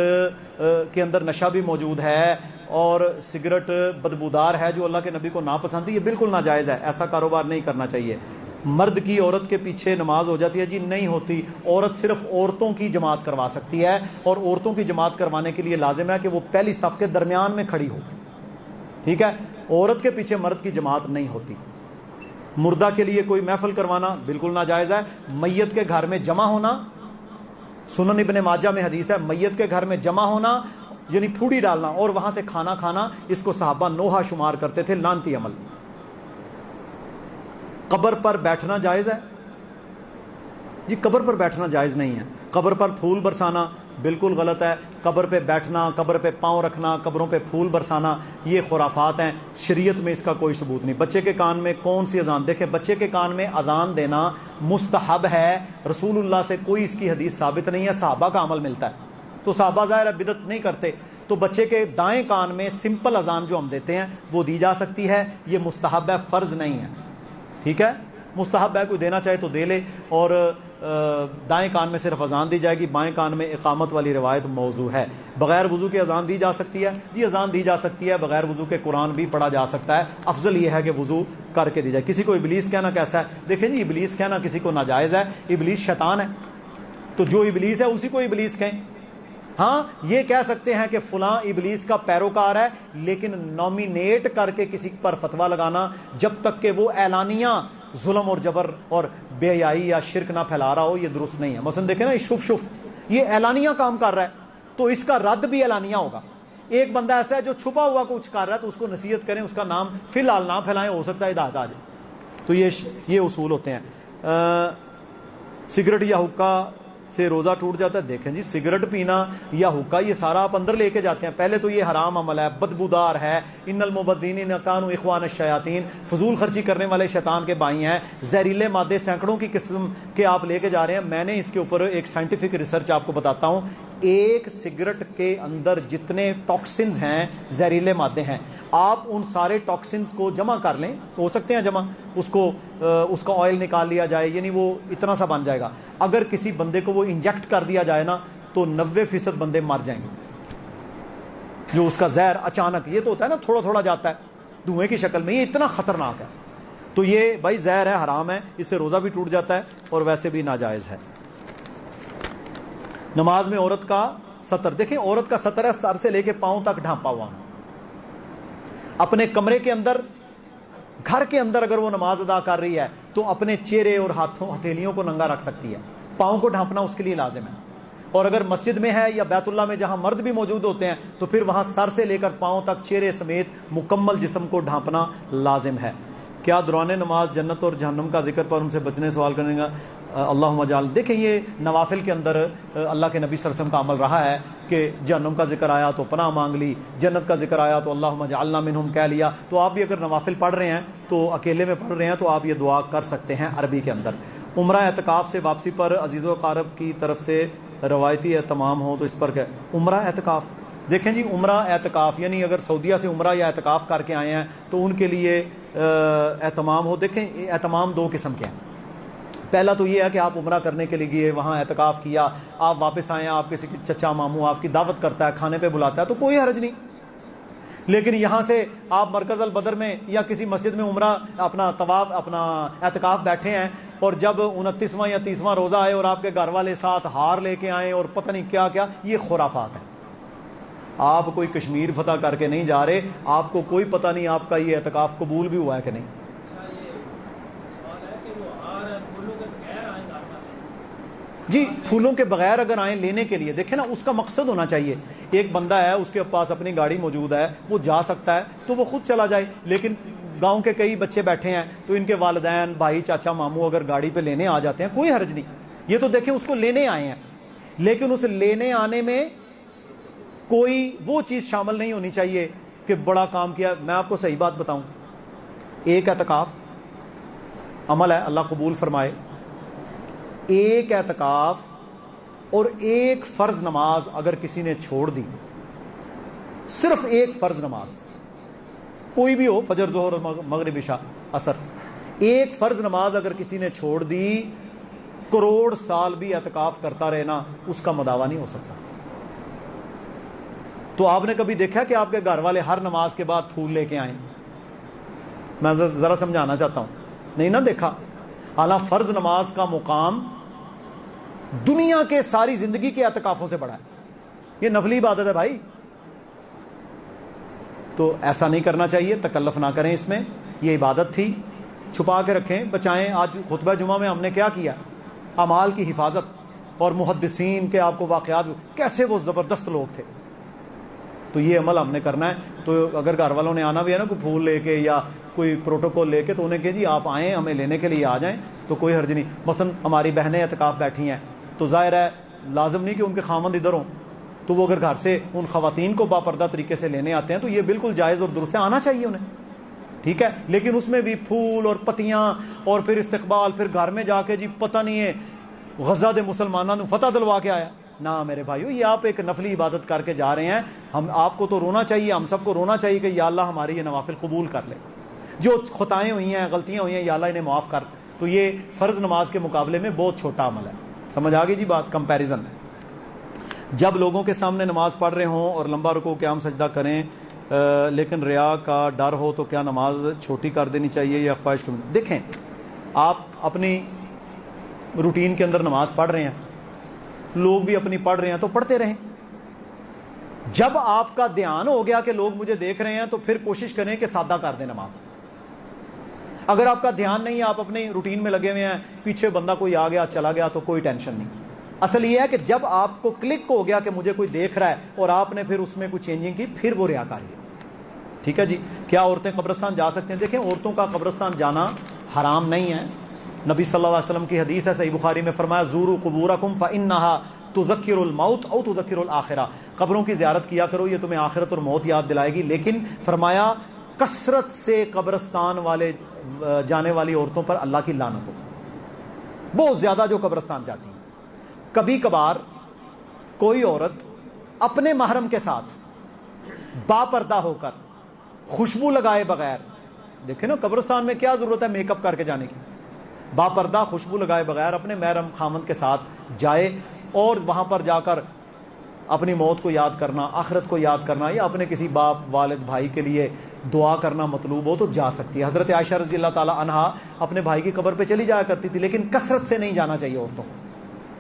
کے اندر نشہ بھی موجود ہے, اور سگریٹ بدبودار ہے جو اللہ کے نبی کو ناپسند ہے. یہ بالکل ناجائز ہے, ایسا کاروبار نہیں کرنا چاہیے. مرد کی عورت کے پیچھے نماز ہو جاتی ہے؟ جی نہیں ہوتی. عورت صرف عورتوں کی جماعت کروا سکتی ہے, اور عورتوں کی جماعت کروانے کے لیے لازم ہے کہ وہ پہلی صف کے درمیان میں کھڑی ہو. ٹھیک ہے, عورت کے پیچھے مرد کی جماعت نہیں ہوتی. مردہ کے لیے کوئی محفل کروانا بالکل ناجائز ہے. میت کے گھر میں جمع ہونا, سنن ابن ماجہ میں حدیث ہے, میت کے گھر میں جمع ہونا یعنی پھوڑی ڈالنا اور وہاں سے کھانا کھانا, اس کو صحابہ نوحہ شمار کرتے تھے, لعنتی عمل. قبر پر بیٹھنا جائز ہے؟ جی قبر پر بیٹھنا جائز نہیں ہے. قبر پر پھول برسانا بالکل غلط ہے. قبر پہ بیٹھنا, قبر پہ پاؤں رکھنا, قبروں پہ پھول برسانا, یہ خرافات ہیں. شریعت میں اس کا کوئی ثبوت نہیں. بچے کے کان میں کون سی اذان؟ دیکھیں بچے کے کان میں اذان دینا مستحب ہے. رسول اللہ سے کوئی اس کی حدیث ثابت نہیں ہے, صحابہ کا عمل ملتا ہے. تو صحابہ ظاہر ہے بدعت نہیں کرتے. تو بچے کے دائیں کان میں سمپل اذان جو ہم دیتے ہیں وہ دی جا سکتی ہے. یہ مستحب ہے, فرض نہیں ہے. ٹھیک ہے, مستحب ہے, کوئی دینا چاہے تو دے لے. اور دائیں کان میں صرف اذان دی جائے گی, بائیں کان میں اقامت والی روایت موضوع ہے. بغیر وضو کے اذان دی جا سکتی ہے؟ جی اذان دی جا سکتی ہے. بغیر وضو کے قرآن بھی پڑھا جا سکتا ہے. افضل یہ ہے کہ وضو کر کے دی جائے. کسی کو ابلیس کہنا کیسا ہے؟ دیکھیں جی ابلیس کہنا کسی کو ناجائز ہے. ابلیس شیطان ہے, تو جو ابلیس ہے اسی کو ابلیس کہیں. ہاں یہ کہہ سکتے ہیں کہ فلاں ابلیس کا پیروکار ہے, لیکن نومینیٹ کر کے کسی پر فتویٰ لگانا جب تک کہ وہ اعلانیہ ظلم اور جبر اور بے حیائی یا شرک نہ پھیلا رہا ہو, یہ درست نہیں ہے. مثلا دیکھیں نا شف یہ اعلانیہ کام کر رہا ہے تو اس کا رد بھی اعلانیہ ہوگا. ایک بندہ ایسا ہے جو چھپا ہوا کچھ کر رہا ہے تو اس کو نصیحت کریں, اس کا نام فی الحال نہ پھیلائیں, ہو سکتا ہے ہدایت آ جائے. تو یہ اصول ہوتے ہیں. سگریٹ یا حقہ سے روزہ ٹوٹ جاتا ہے؟ دیکھیں جی سگریٹ پینا یا حقہ یہ سارا آپ اندر لے کے جاتے ہیں. پہلے تو یہ حرام عمل ہے, بدبودار ہے. ان المبذرین کانوا اخوان الشیاطین, فضول خرچی کرنے والے شیطان کے بھائی ہیں. زہریلے مادے سینکڑوں کی قسم کے آپ لے کے جا رہے ہیں. میں نے اس کے اوپر ایک سائنٹیفک ریسرچ آپ کو بتاتا ہوں. ایک سگریٹ کے اندر جتنے ٹاکسنز ہیں, زہریلے مادے ہیں, آپ ان سارے ٹاکسنز کو جمع کر لیں, ہو سکتے ہیں جمع, اس کا آئل نکال لیا جائے, یعنی وہ اتنا سا بن جائے گا. اگر کسی بندے کو وہ انجیکٹ کر دیا جائے نا تو 90% بندے مر جائیں گے. جو اس کا زہر اچانک, یہ تو ہوتا ہے نا تھوڑا تھوڑا جاتا ہے دھوئیں کی شکل میں, یہ اتنا خطرناک ہے. تو یہ بھائی زہر ہے, حرام ہے, اس سے روزہ بھی ٹوٹ جاتا ہے اور ویسے بھی ناجائز ہے. نماز میں عورت کا سطر, دیکھیں عورت کا سطر ہے سر سے لے کے پاؤں تک ڈھانپا ہوا. اپنے کمرے کے اندر, گھر کے اندر اگر وہ نماز ادا کر رہی ہے تو اپنے چہرے اور ہاتھوں ہتھیلیوں کو ننگا رکھ سکتی ہے. پاؤں کو ڈھانپنا اس کے لیے لازم ہے. اور اگر مسجد میں ہے یا بیت اللہ میں جہاں مرد بھی موجود ہوتے ہیں تو پھر وہاں سر سے لے کر پاؤں تک چہرے سمیت مکمل جسم کو ڈھانپنا لازم ہے. کیا دوران نماز جنت اور جہنم کا ذکر پر ان سے بچنے سوال کرنے کا اللہم اجعل؟ دیکھیں یہ نوافل کے اندر اللہ کے نبی صلی اللہ علیہ وسلم کا عمل رہا ہے کہ جہنم کا ذکر آیا تو پناہ مانگ لی، جنت کا ذکر آیا تو اللہم اجعلنا منہم کہہ لیا. تو آپ بھی اگر نوافل پڑھ رہے ہیں تو اکیلے میں پڑھ رہے ہیں تو آپ یہ دعا کر سکتے ہیں عربی کے اندر. عمرہ اعتکاف سے واپسی پر عزیز و اقارب کی طرف سے روایتی اہتمام ہو تو اس پر کیا؟ عمرہ اعتکاف، دیکھیں جی عمرہ اعتکاف یعنی اگر سعودیہ سے عمرہ یا اعتکاف کر کے آئے ہیں تو ان کے لیے اہتمام ہو. دیکھیں اہتمام دو قسم کے ہیں. پہلا تو یہ ہے کہ آپ عمرہ کرنے کے لیے گئے، وہاں اعتکاف کیا، آپ واپس آئے ہیں، آپ کسی چچا ماموں آپ کی دعوت کرتا ہے، کھانے پہ بلاتا ہے تو کوئی حرج نہیں. لیکن یہاں سے آپ مرکز البدر میں یا کسی مسجد میں عمرہ اپنا طواف اپنا اعتکاف بیٹھے ہیں اور جب 29واں یا 30واں روزہ آئے اور آپ کے گھر والے ساتھ ہار لے کے آئے اور پتہ نہیں کیا کیا، یہ خرافات ہے. آپ کوئی کشمیر فتح کر کے نہیں جا رہے، آپ کو کوئی پتہ نہیں آپ کا یہ اعتکاف قبول بھی ہوا ہے کہ نہیں. جی پھولوں کے بغیر اگر آئیں لینے کے لیے، دیکھیں نا اس کا مقصد ہونا چاہیے. ایک بندہ ہے اس کے پاس اپنی گاڑی موجود ہے، وہ جا سکتا ہے تو وہ خود چلا جائے. لیکن گاؤں کے کئی بچے بیٹھے ہیں تو ان کے والدین بھائی چاچا ماموں اگر گاڑی پہ لینے آ جاتے ہیں کوئی حرج نہیں. یہ تو دیکھیں اس کو لینے آئے ہیں، لیکن اس لینے آنے میں کوئی وہ چیز شامل نہیں ہونی چاہیے کہ بڑا کام کیا. میں آپ کو صحیح بات بتاؤں، ایک اعتکاف عمل ہے، اللہ قبول فرمائے. ایک اعتکاف اور ایک فرض نماز اگر کسی نے چھوڑ دی، صرف ایک فرض نماز کوئی بھی ہو، فجر ظہر مغرب عشاء عصر، ایک فرض نماز اگر کسی نے چھوڑ دی، کروڑ سال بھی اعتکاف کرتا رہنا اس کا مداوع نہیں ہو سکتا. تو آپ نے کبھی دیکھا کہ آپ کے گھر والے ہر نماز کے بعد پھول لے کے آئیں؟ میں ذرا سمجھانا چاہتا ہوں، نہیں نہ دیکھا. حالانکہ فرض نماز کا مقام دنیا کے ساری زندگی کے اعتکافوں سے بڑا ہے. یہ نفلی عبادت ہے بھائی، تو ایسا نہیں کرنا چاہیے. تکلف نہ کریں اس میں، یہ عبادت تھی، چھپا کے رکھیں، بچائیں. آج خطبہ جمعہ میں ہم نے کیا کیا؟ اعمال کی حفاظت اور محدثین کے آپ کو واقعات، کیسے وہ زبردست لوگ تھے. تو یہ عمل ہم نے کرنا ہے. تو اگر گھر والوں نے آنا بھی ہے نا کوئی پھول لے کے یا کوئی پروٹوکول لے کے، تو انہیں کہ جی آپ آئیں ہمیں لینے کے لیے آ جائیں تو کوئی حرج نہیں. مثلا ہماری بہنیں اعتکاف بیٹھی ہیں تو ظاہر ہے لازم نہیں کہ ان کے خامند ادھر ہوں، تو وہ اگر گھر سے ان خواتین کو باپردہ طریقے سے لینے آتے ہیں تو یہ بالکل جائز اور درست ہے، آنا چاہیے انہیں، ٹھیک ہے. لیکن اس میں بھی پھول اور پتیاں اور پھر استقبال، پھر گھر میں جا کے جی پتہ نہیں ہے غزہ دے مسلمانوں نے فتح دلوا کے آیا. نہ میرے بھائیو، یہ آپ ایک نفلی عبادت کر کے جا رہے ہیں. ہم آپ کو تو رونا چاہیے، ہم سب کو رونا چاہیے کہ یا اللہ ہماری یہ نوافل قبول کر لے، جو خطائیں ہوئی ہیں غلطیاں ہوئی ہیں یا اللہ انہیں معاف کر. تو یہ فرض نماز کے مقابلے میں بہت چھوٹا عمل ہے. سمجھ آ گئی جی بات؟ کمپیریزن. جب لوگوں کے سامنے نماز پڑھ رہے ہوں اور لمبا رکوع قیام سجدہ کریں لیکن ریا کا ڈر ہو تو کیا نماز چھوٹی کر دینی چاہیے یا خواہش کی؟ دیکھیں آپ اپنی روٹین کے اندر نماز پڑھ رہے ہیں، لوگ بھی اپنی پڑھ رہے ہیں تو پڑھتے رہیں. جب آپ کا دھیان ہو گیا کہ لوگ مجھے دیکھ رہے ہیں تو پھر کوشش کریں کہ سادہ کر دیں نماز. اگر آپ کا دھیان نہیں، آپ اپنی روٹین میں لگے ہوئے ہیں، پیچھے بندہ کوئی آ گیا چلا گیا تو کوئی ٹینشن نہیں. اصل یہ ہے کہ جب آپ کو کلک ہو گیا کہ مجھے کوئی دیکھ رہا ہے اور آپ نے پھر اس میں کوئی چینجنگ کی، پھر وہ ریاکاری ہے. ٹھیک ہے جی. کیا عورتیں قبرستان جا سکتے ہیں؟ دیکھیں عورتوں کا قبرستان جانا حرام نہیں ہے. نبی صلی اللہ علیہ وسلم کی حدیث ہے صحیح بخاری میں، فرمایا زوروا قبورکم فانها تذکر الموت او تذکر الاخرہ. قبروں کی زیارت کیا کرو، یہ تمہیں آخرت اور موت یاد دلائے گی. لیکن فرمایا کثرت سے قبرستان والے جانے والی عورتوں پر اللہ کی لعنت ہو. بہت زیادہ جو قبرستان جاتی ہیں. کبھی کبھار کوئی عورت اپنے محرم کے ساتھ باپردہ ہو کر خوشبو لگائے بغیر، دیکھیں نا قبرستان میں کیا ضرورت ہے میک اپ کر کے جانے کی، باپردہ خوشبو لگائے بغیر اپنے محرم خامند کے ساتھ جائے اور وہاں پر جا کر اپنی موت کو یاد کرنا، آخرت کو یاد کرنا، یا اپنے کسی باپ والد بھائی کے لیے دعا کرنا مطلوب ہو تو جا سکتی ہے. حضرت عائشہ رضی اللہ تعالی عنہا اپنے بھائی کی قبر پہ چلی جایا کرتی تھی، لیکن کثرت سے نہیں جانا چاہیے عورتوں کو.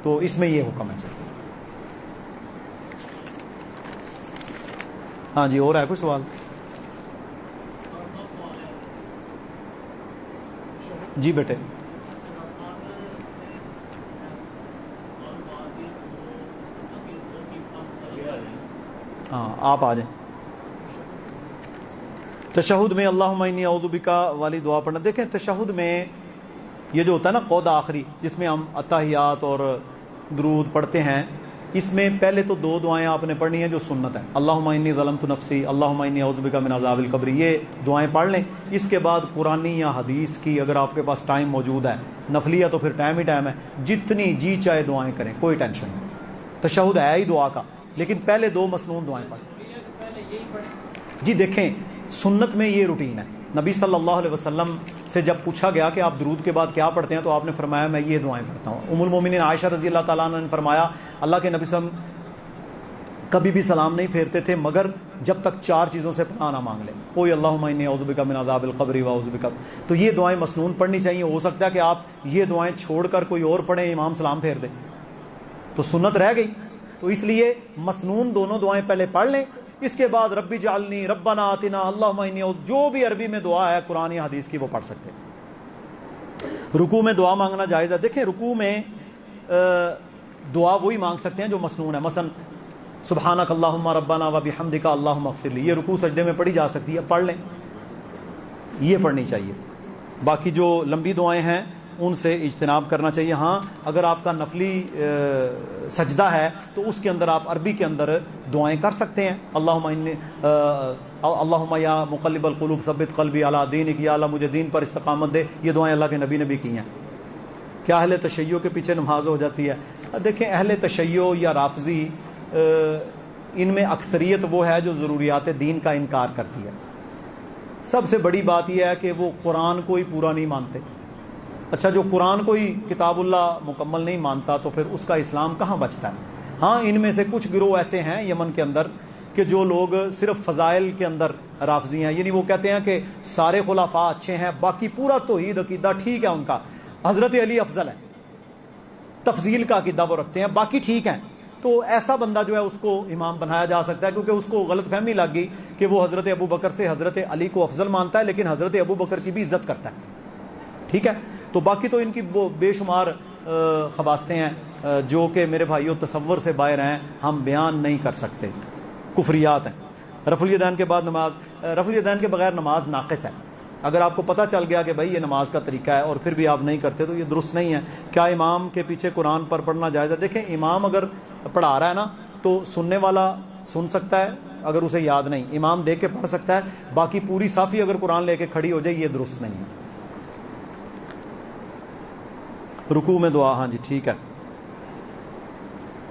تو اس میں یہ حکم ہے. ہاں جی، اور ہے کوئی سوال؟ جی بیٹے. ہاں آپ آ جائیں. تشہد میں اللہم انی اعوذ بکا والی دعا پڑھنا. دیکھیں تشہد میں یہ جو ہوتا ہے نا قود آخری جس میں ہم اتحیات اور درود پڑھتے ہیں، اس میں پہلے تو 2 دعائیں آپ نے پڑھنی ہیں جو سنت ہیں. اللہم انی ظلمت نفسی، اللہم انی اعوذ بک من عذاب القبر، یہ دعائیں پڑھ لیں. اس کے بعد قرآنی یا حدیث کی اگر آپ کے پاس ٹائم موجود ہے، نفلیہ تو پھر ٹائم ہی ٹائم ہے، جتنی جی چاہے دعائیں کریں، کوئی ٹینشن نہیں. تشہد ہے ہی دعا کا، لیکن پہلے 2 مسنون دعائیں پڑھیں. جی دیکھیں سنت میں یہ روٹین ہے. نبی صلی اللہ علیہ وسلم سے جب پوچھا گیا کہ آپ درود کے بعد کیا پڑھتے ہیں تو آپ نے فرمایا میں یہ دعائیں پڑھتا ہوں. ام المومنین عائشہ رضی اللہ تعالیٰ عنہ نے فرمایا اللہ کے نبی صلی اللہ علیہ وسلم کبھی بھی سلام نہیں پھیرتے تھے مگر جب تک 4 چیزوں سے پناہ نہ مانگ لیں. اوہ اللہم انی اعوذ بک من عذاب القبر واعوذ بک. تو یہ دعائیں مسنون پڑھنی چاہیے. ہو سکتا ہے کہ آپ یہ دعائیں چھوڑ کر کوئی اور پڑھیں، امام سلام پھیر دے تو سنت رہ گئی. تو اس لیے مسنون دونوں دعائیں پہلے پڑھ لیں. اس کے بعد ربی جعلنی، ربنا آتنا، اللہم انی، جو بھی عربی میں دعا ہے قرآن یا حدیث کی وہ پڑھ سکتے ہیں. رکوع میں دعا مانگنا جائز ہے. دیکھیں رکوع میں دعا وہی مانگ سکتے ہیں جو مسنون ہے. مثلا سبحانک اللہم ربنا و بحمدک اللہم اغفر لی، یہ رکوع سجدے میں پڑھی جا سکتی ہے، پڑھ لیں، یہ پڑھنی چاہیے. باقی جو لمبی دعائیں ہیں ان سے اجتناب کرنا چاہیے. ہاں اگر آپ کا نفلی سجدہ ہے تو اس کے اندر آپ عربی کے اندر دعائیں کر سکتے ہیں. اللہم یا مقلب القلوب ثبت قلبی علی دینک، یا اللہ مجھے دین پر استقامت دے. یہ دعائیں اللہ کے نبی نے بھی کی ہیں. کیا اہل تشیع کے پیچھے نماز ہو جاتی ہے؟ دیکھیں اہل تشیع یا رافضی ان میں اکثریت وہ ہے جو ضروریات دین کا انکار کرتی ہے. سب سے بڑی بات یہ ہے کہ وہ قرآن کو ہی پورا نہیں مانتے. اچھا جو قرآن کو ہی کتاب اللہ مکمل نہیں مانتا تو پھر اس کا اسلام کہاں بچتا ہے؟ ہاں ان میں سے کچھ گروہ ایسے ہیں یمن کے اندر کہ جو لوگ صرف فضائل کے اندر رافضی ہیں، یعنی وہ کہتے ہیں کہ سارے خلفاء اچھے ہیں، باقی پورا توحید عقیدہ ٹھیک ہے ان کا، حضرت علی افضل ہے، تفضیل کا عقیدہ وہ رکھتے ہیں، باقی ٹھیک ہیں. تو ایسا بندہ جو ہے اس کو امام بنایا جا سکتا ہے کیونکہ اس کو غلط فہمی لگ گئی کہ وہ حضرت ابو بکر سے حضرت علی کو افضل مانتا ہے لیکن حضرت ابو بکر کی بھی عزت کرتا ہے. ٹھیک ہے. تو باقی تو ان کی بے شمار خباستیں ہیں جو کہ میرے بھائیوں تصور سے باہر ہیں، ہم بیان نہیں کر سکتے، کفریات ہیں. رفع الیدین کے بعد نماز، رفع الیدین کے بغیر نماز ناقص ہے. اگر آپ کو پتہ چل گیا کہ بھائی یہ نماز کا طریقہ ہے اور پھر بھی آپ نہیں کرتے تو یہ درست نہیں ہے. کیا امام کے پیچھے قرآن پر پڑھنا جائز ہے؟ دیکھیں امام اگر پڑھا رہا ہے نا تو سننے والا سن سکتا ہے، اگر اسے یاد نہیں امام دیکھ کے پڑھ سکتا ہے، باقی پوری صافی اگر قرآن لے کے کھڑی ہو جائے یہ درست نہیں ہے. رکوع میں دعا، ہاں جی ٹھیک ہے.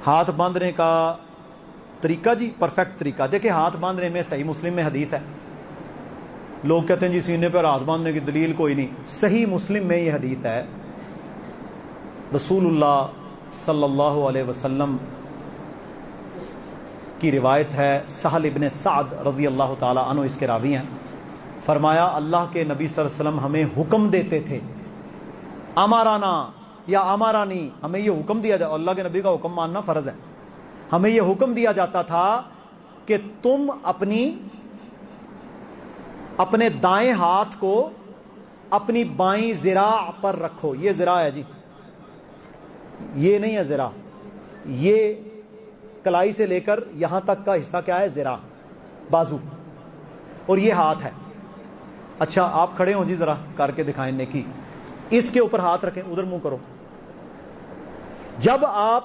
ہاتھ باندھنے کا طریقہ، جی پرفیکٹ طریقہ. دیکھیں ہاتھ باندھنے میں صحیح مسلم میں حدیث ہے. لوگ کہتے ہیں جی سینے پر ہاتھ باندھنے کی دلیل کوئی نہیں. صحیح مسلم میں یہ حدیث ہے، رسول اللہ صلی اللہ علیہ وسلم کی روایت ہے. سہل ابن سعد رضی اللہ تعالی عنہ اس کے راوی ہیں. فرمایا اللہ کے نبی صلی اللہ علیہ وسلم ہمیں حکم دیتے تھے، امارانا یا امارانی، ہمیں یہ حکم دیا جاتا، اللہ کے نبی کا حکم ماننا فرض ہے، ہمیں یہ حکم دیا جاتا تھا کہ تم اپنے دائیں ہاتھ کو اپنی بائیں ذراع پر رکھو. یہ ذراع ہے جی، یہ نہیں ہے ذراع، یہ کلائی سے لے کر یہاں تک کا حصہ کیا ہے؟ ذراع، بازو، اور یہ ہاتھ ہے. اچھا آپ کھڑے ہوں جی، ذرا کر کے دکھائیں نیکی. اس کے اوپر ہاتھ رکھیں، ادھر منہ کرو. جب آپ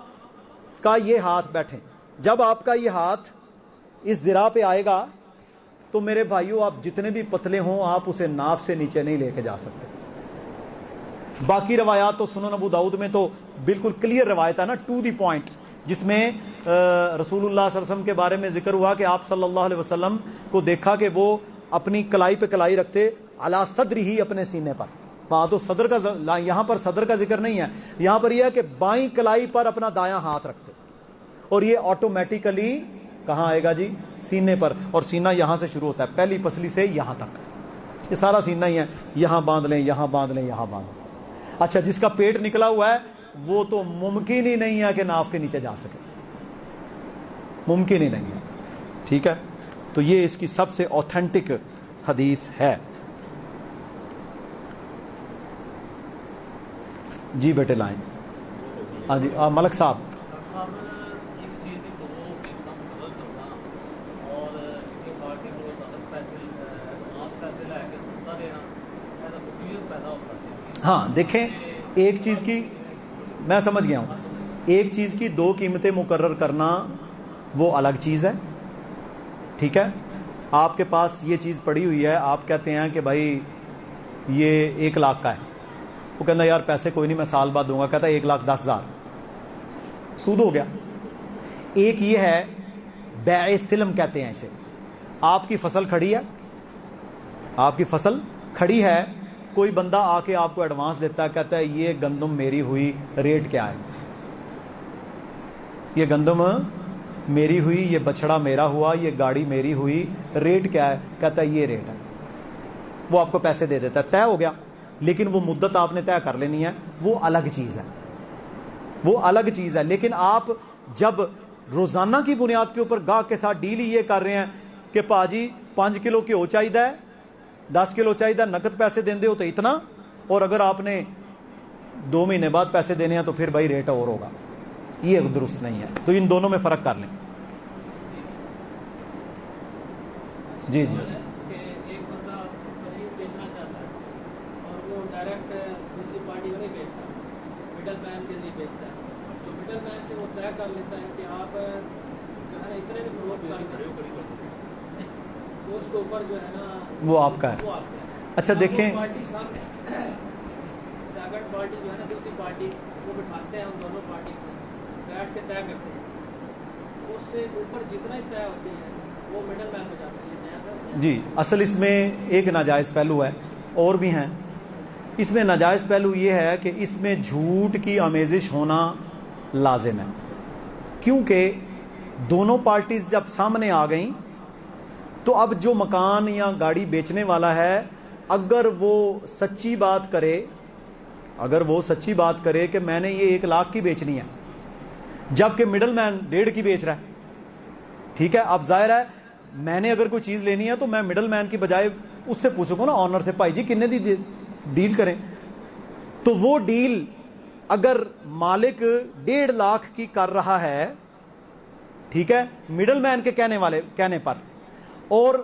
کا یہ ہاتھ بیٹھیں، جب آپ کا یہ ہاتھ اس ذراع پہ آئے گا تو میرے بھائیوں آپ جتنے بھی پتلے ہوں آپ اسے ناف سے نیچے نہیں لے کے جا سکتے. باقی روایات تو سنن ابو داؤد میں تو بالکل کلیئر روایت ہے نا، ٹو دی پوائنٹ، جس میں رسول اللہ صلی اللہ علیہ وسلم کے بارے میں ذکر ہوا کہ آپ صلی اللہ علیہ وسلم کو دیکھا کہ وہ اپنی کلائی پہ کلائی رکھتے، علی صدر ہی، اپنے سینے پر. وہاں تو صدر کا، یہاں پر صدر کا ذکر نہیں ہے، یہاں پر یہ ہے کہ بائیں کلائی پر اپنا دایاں ہاتھ رکھتے، اور یہ آٹومیٹیکلی کہاں آئے گا جی؟ سینے پر. اور سینہ یہاں سے شروع ہوتا ہے، پہلی پسلی سے یہاں تک، یہ سارا سینہ ہی ہے. یہاں باندھ لیں، یہاں باندھ لیں، یہاں باندھ لیں. اچھا جس کا پیٹ نکلا ہوا ہے وہ تو ممکن ہی نہیں ہے کہ ناف کے نیچے جا سکے، ممکن ہی نہیں ہے. ٹھیک ہے. تو یہ اس کی سب سے اوتھینٹک حدیث ہے. جی بیٹے لائن. ہاں جی ملک صاحب. ہاں دیکھیں، ایک چیز کی میں سمجھ گیا ہوں، ایک چیز کی دو قیمتیں مقرر کرنا وہ الگ چیز ہے، ٹھیک ہے. آپ کے پاس یہ چیز پڑی ہوئی ہے، آپ کہتے ہیں کہ بھائی یہ 1 لاکھ کا ہے، وہ کہنا یار پیسے کوئی نہیں میں سال بعد دوں گا، کہتا ہے 1,10,000، سود ہو گیا. ایک یہ ہے بیع سلم کہتے ہیں اسے. آپ کی فصل کھڑی ہے، آپ کی فصل کھڑی ہے، کوئی بندہ آ کے آپ کو ایڈوانس دیتا ہے، کہتا ہے یہ گندم میری ہوئی، ریٹ کیا ہے؟ یہ گندم میری ہوئی، یہ بچڑا میرا ہوا، یہ گاڑی میری ہوئی، ریٹ کیا ہے؟ کہتا ہے یہ ریٹ ہے. وہ آپ کو پیسے دے دیتا ہے، طے ہو گیا. لیکن وہ مدت آپ نے طے کر لینی ہے، وہ الگ چیز ہے، وہ الگ چیز ہے. لیکن آپ جب روزانہ کی بنیاد کے اوپر گاہک کے ساتھ ڈیل یہ کر رہے ہیں کہ پاجی 5 کلو گھیو چاہیے، 10 کلو چاہیے، نقد پیسے دیندے ہو تو اتنا، اور اگر آپ نے 2 مہینے بعد پیسے دینے ہیں تو پھر بھائی ریٹ اور ہوگا، یہ درست نہیں ہے. تو ان دونوں میں فرق کر لیں. جی جی ایک بندہ چیز بیچنا چاہتا ہے اور وہ ڈائریکٹ دوسری پارٹی کو نہیں بیچتا، مڈل مین کے ذریعے بیچتا ہے، تو مڈل مین سے وہ طے کر لیتا ہے کہ آپ جو ہے نا اتنے بھی فروخت کریں تو اس کے اوپر جو ہے نا وہ آپ کا ہے. اچھا دیکھیں، پارٹی سامنے سیکنڈ پارٹی جو ہے نا دوسری پارٹی وہ بٹھاتے ہیں، ہم دونوں پارٹی کو بیٹھ کے طے کرتے ہیں، اس سے اوپر جتنا ہی طے ہوتی ہے وہ مڈل مین ہو جاتا ہے. جی اصل اس میں ایک ناجائز پہلو ہے، اور بھی ہیں. اس میں ناجائز پہلو یہ ہے کہ اس میں جھوٹ کی آمیزش ہونا لازم ہے، کیونکہ دونوں پارٹیز جب سامنے آ گئیں تو اب جو مکان یا گاڑی بیچنے والا ہے اگر وہ سچی بات کرے کہ میں نے یہ 1 لاکھ کی بیچنی ہے، جبکہ مڈل مین 1.5 کی بیچ رہا ہے، ٹھیک ہے. اب ظاہر ہے میں نے اگر کوئی چیز لینی ہے تو میں مڈل مین کی بجائے اس سے پوچھوں گا نا، آنر سے، بھائی جی کتنے دی ڈیل کریں. تو وہ ڈیل اگر مالک 1.5 لاکھ کی کر رہا ہے، ٹھیک ہے، مڈل مین کے کہنے پر، اور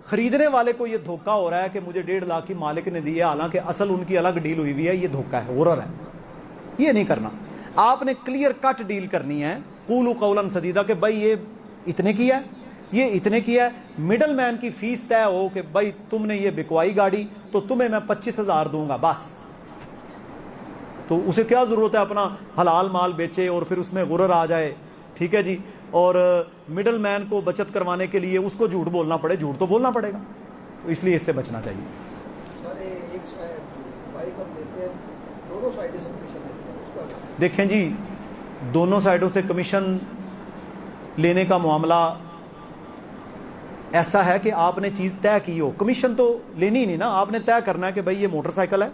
خریدنے والے کو یہ دھوکہ ہو رہا ہے کہ مجھے 1.5 لاکھ کی مالک نے دی ہے، حالانکہ اصل ان کی الگ ڈیل ہوئی ہوئی ہے، یہ دھوکہ ہے، غرر ہے. یہ نہیں کرنا. آپ نے کلیئر کٹ ڈیل کرنی ہے، قولوا قولا سدیدا، کہ بھائی یہ اتنے کی ہے، یہ اتنے کی ہے. مڈل مین کی فیس طے ہو کہ بھائی تم نے یہ بکوائی گاڑی تو تمہیں میں 25,000 دوں گا بس. تو اسے کیا ضرورت ہے اپنا حلال مال بیچے اور پھر اس میں غرر آ جائے، ٹھیک ہے جی. اور مڈل مین کو بچت کروانے کے لیے اس کو جھوٹ بولنا پڑے، جھوٹ تو بولنا پڑے گا. تو اس لیے اس سے بچنا چاہیے. دیکھیں جی، دونوں سائڈوں سے کمیشن لینے کا معاملہ ایسا ہے کہ آپ نے چیز طے کی ہو، کمیشن تو لینی ہی نہیں نا. آپ نے طے کرنا ہے کہ بھائی یہ موٹر سائیکل ہے،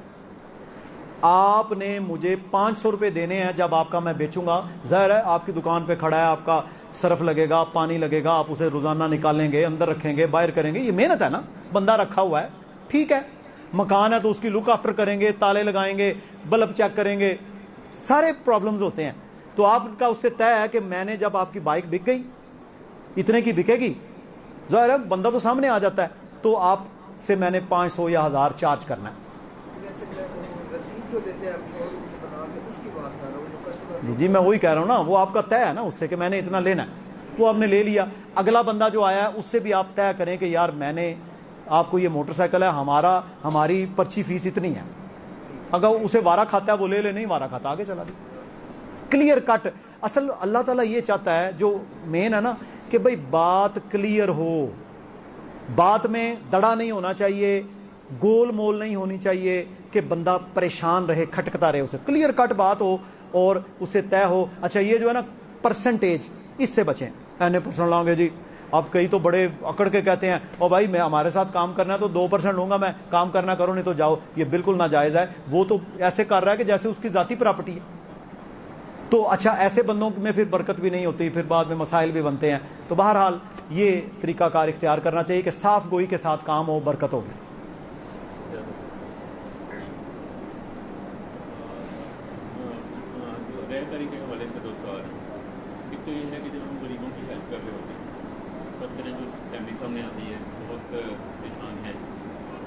آپ نے مجھے 500 روپے دینے ہیں جب آپ کا میں بیچوں گا. ظاہر ہے آپ کی دکان پہ کھڑا ہے، آپ کا صرف لگے گا، پانی لگے گا، آپ اسے روزانہ نکالیں گے، اندر رکھیں گے، باہر کریں گے، یہ محنت ہے نا، بندہ رکھا ہوا ہے، ٹھیک ہے. مکان ہے تو اس کی لک آفٹر کریں گے، تالے لگائیں گے، بلب چیک کریں گے، سارے پرابلمز ہوتے ہیں. تو آپ کا اس سے طے ہے کہ میں نے جب آپ کی بائک بک گئی اتنے کی بکے گی، ظاہر ہے بندہ تو سامنے آ جاتا ہے، تو آپ سے میں نے 500 یا 1000 چارج کرنا ہے. جی میں وہی کہہ رہا ہوں نا، وہ آپ کا طے ہے نا اس سے کہ میں نے اتنا لینا ہے، وہ آپ نے لے لیا. اگلا بندہ جو آیا ہے اس سے بھی آپ طے کریں کہ یار میں نے آپ کو یہ موٹر سائیکل ہے، ہماری پرچی فیس اتنی ہے. اگر اسے وارہ کھاتا ہے وہ لے لے، نہیں وارہ کھاتا آگے چلا دے. Clear cut. اصل اللہ تعالیٰ یہ چاہتا ہے، جو مین ہے نا، کہ بھئی بات کلیئر ہو، بات میں دڑا نہیں ہونا چاہیے، گول مول نہیں ہونی چاہیے کہ بندہ پریشان رہے، کھٹکتا رہے. اسے کلیئر کٹ بات ہو اور اسے طے ہو. اچھا یہ جو ہے نا پرسنٹیج، اس سے بچیں. %% لاؤں گے جی، اب کئی تو بڑے اکڑ کے کہتے ہیں اور بھائی میں ہمارے ساتھ کام کرنا ہے تو 2% لوں گا میں، کام کرنا کرو نہیں تو جاؤ. یہ بالکل ناجائز ہے. وہ تو ایسے کر رہا ہے کہ جیسے اس کی ذاتی پراپرٹی ہے. تو اچھا ایسے بندوں میں پھر برکت بھی نہیں ہوتی، پھر بعد میں مسائل بھی بنتے ہیں. تو بہرحال یہ طریقہ کار اختیار کرنا چاہیے کہ صاف گوئی کے ساتھ کام ہو، برکت ہوگی. طریقے کے حوالے سے 2 سوال ہیں. ایک تو یہ ہے کہ جب ہم غریبوں کی ہیلپ کر رہے ہوتے ہیں، فرض کریں جو فیملی سامنے آتی ہے بہت پریشان ہے،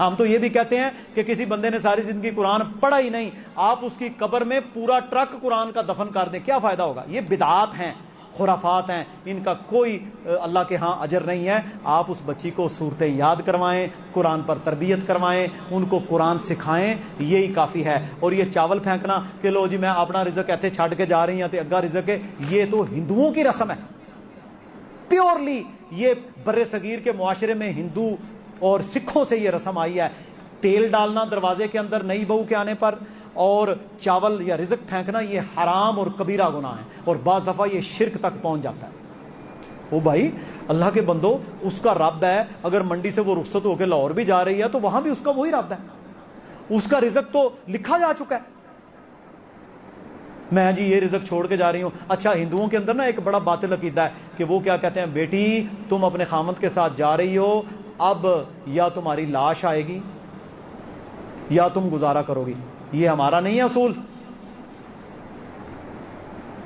ہم تو یہ بھی کہتے ہیں کہ کسی بندے نے ساری زندگی قرآن پڑھا ہی نہیں، آپ اس کی قبر میں پورا ٹرک قرآن کا دفن کر دیں، کیا فائدہ ہوگا؟ یہ بدعات ہیں، خرافات ہیں، ان کا کوئی اللہ کے ہاں اجر نہیں ہے۔ آپ اس بچی کو صورتیں یاد کروائیں، قرآن پر تربیت کروائیں، ان کو قرآن سکھائیں، یہی کافی ہے۔ اور یہ چاول پھینکنا کہ لو جی میں اپنا رزق ایتھے چھڈ کے جا رہی ہوں تے اگا رزق ہے، یہ تو ہندوؤں کی رسم ہے پیورلی۔ یہ بر صغیر کے معاشرے میں ہندو اور سکھوں سے یہ رسم آئی ہے، تیل ڈالنا دروازے کے اندر نئی بہو کے آنے پر اور چاول یا رزق پھینکنا، یہ حرام اور کبیرہ گناہ ہے، اور بعض دفعہ یہ شرک تک پہنچ جاتا ہے۔ وہ بھائی اللہ کے بندو، اس کا رب ہے، اگر منڈی سے وہ رخصت ہو کے لاہور بھی جا رہی ہے تو وہاں بھی اس کا وہی رب ہے، اس کا رزق تو لکھا جا چکا ہے۔ میں جی یہ رزق چھوڑ کے جا رہی ہوں۔ اچھا ہندوؤں کے اندر نا ایک بڑا باطل عقیدہ ہے کہ وہ کیا کہتے ہیں، بیٹی تم اپنے خامند کے ساتھ جا رہی ہو، اب یا تمہاری لاش آئے گی یا تم گزارا کرو گی۔ یہ ہمارا نہیں ہے اصول۔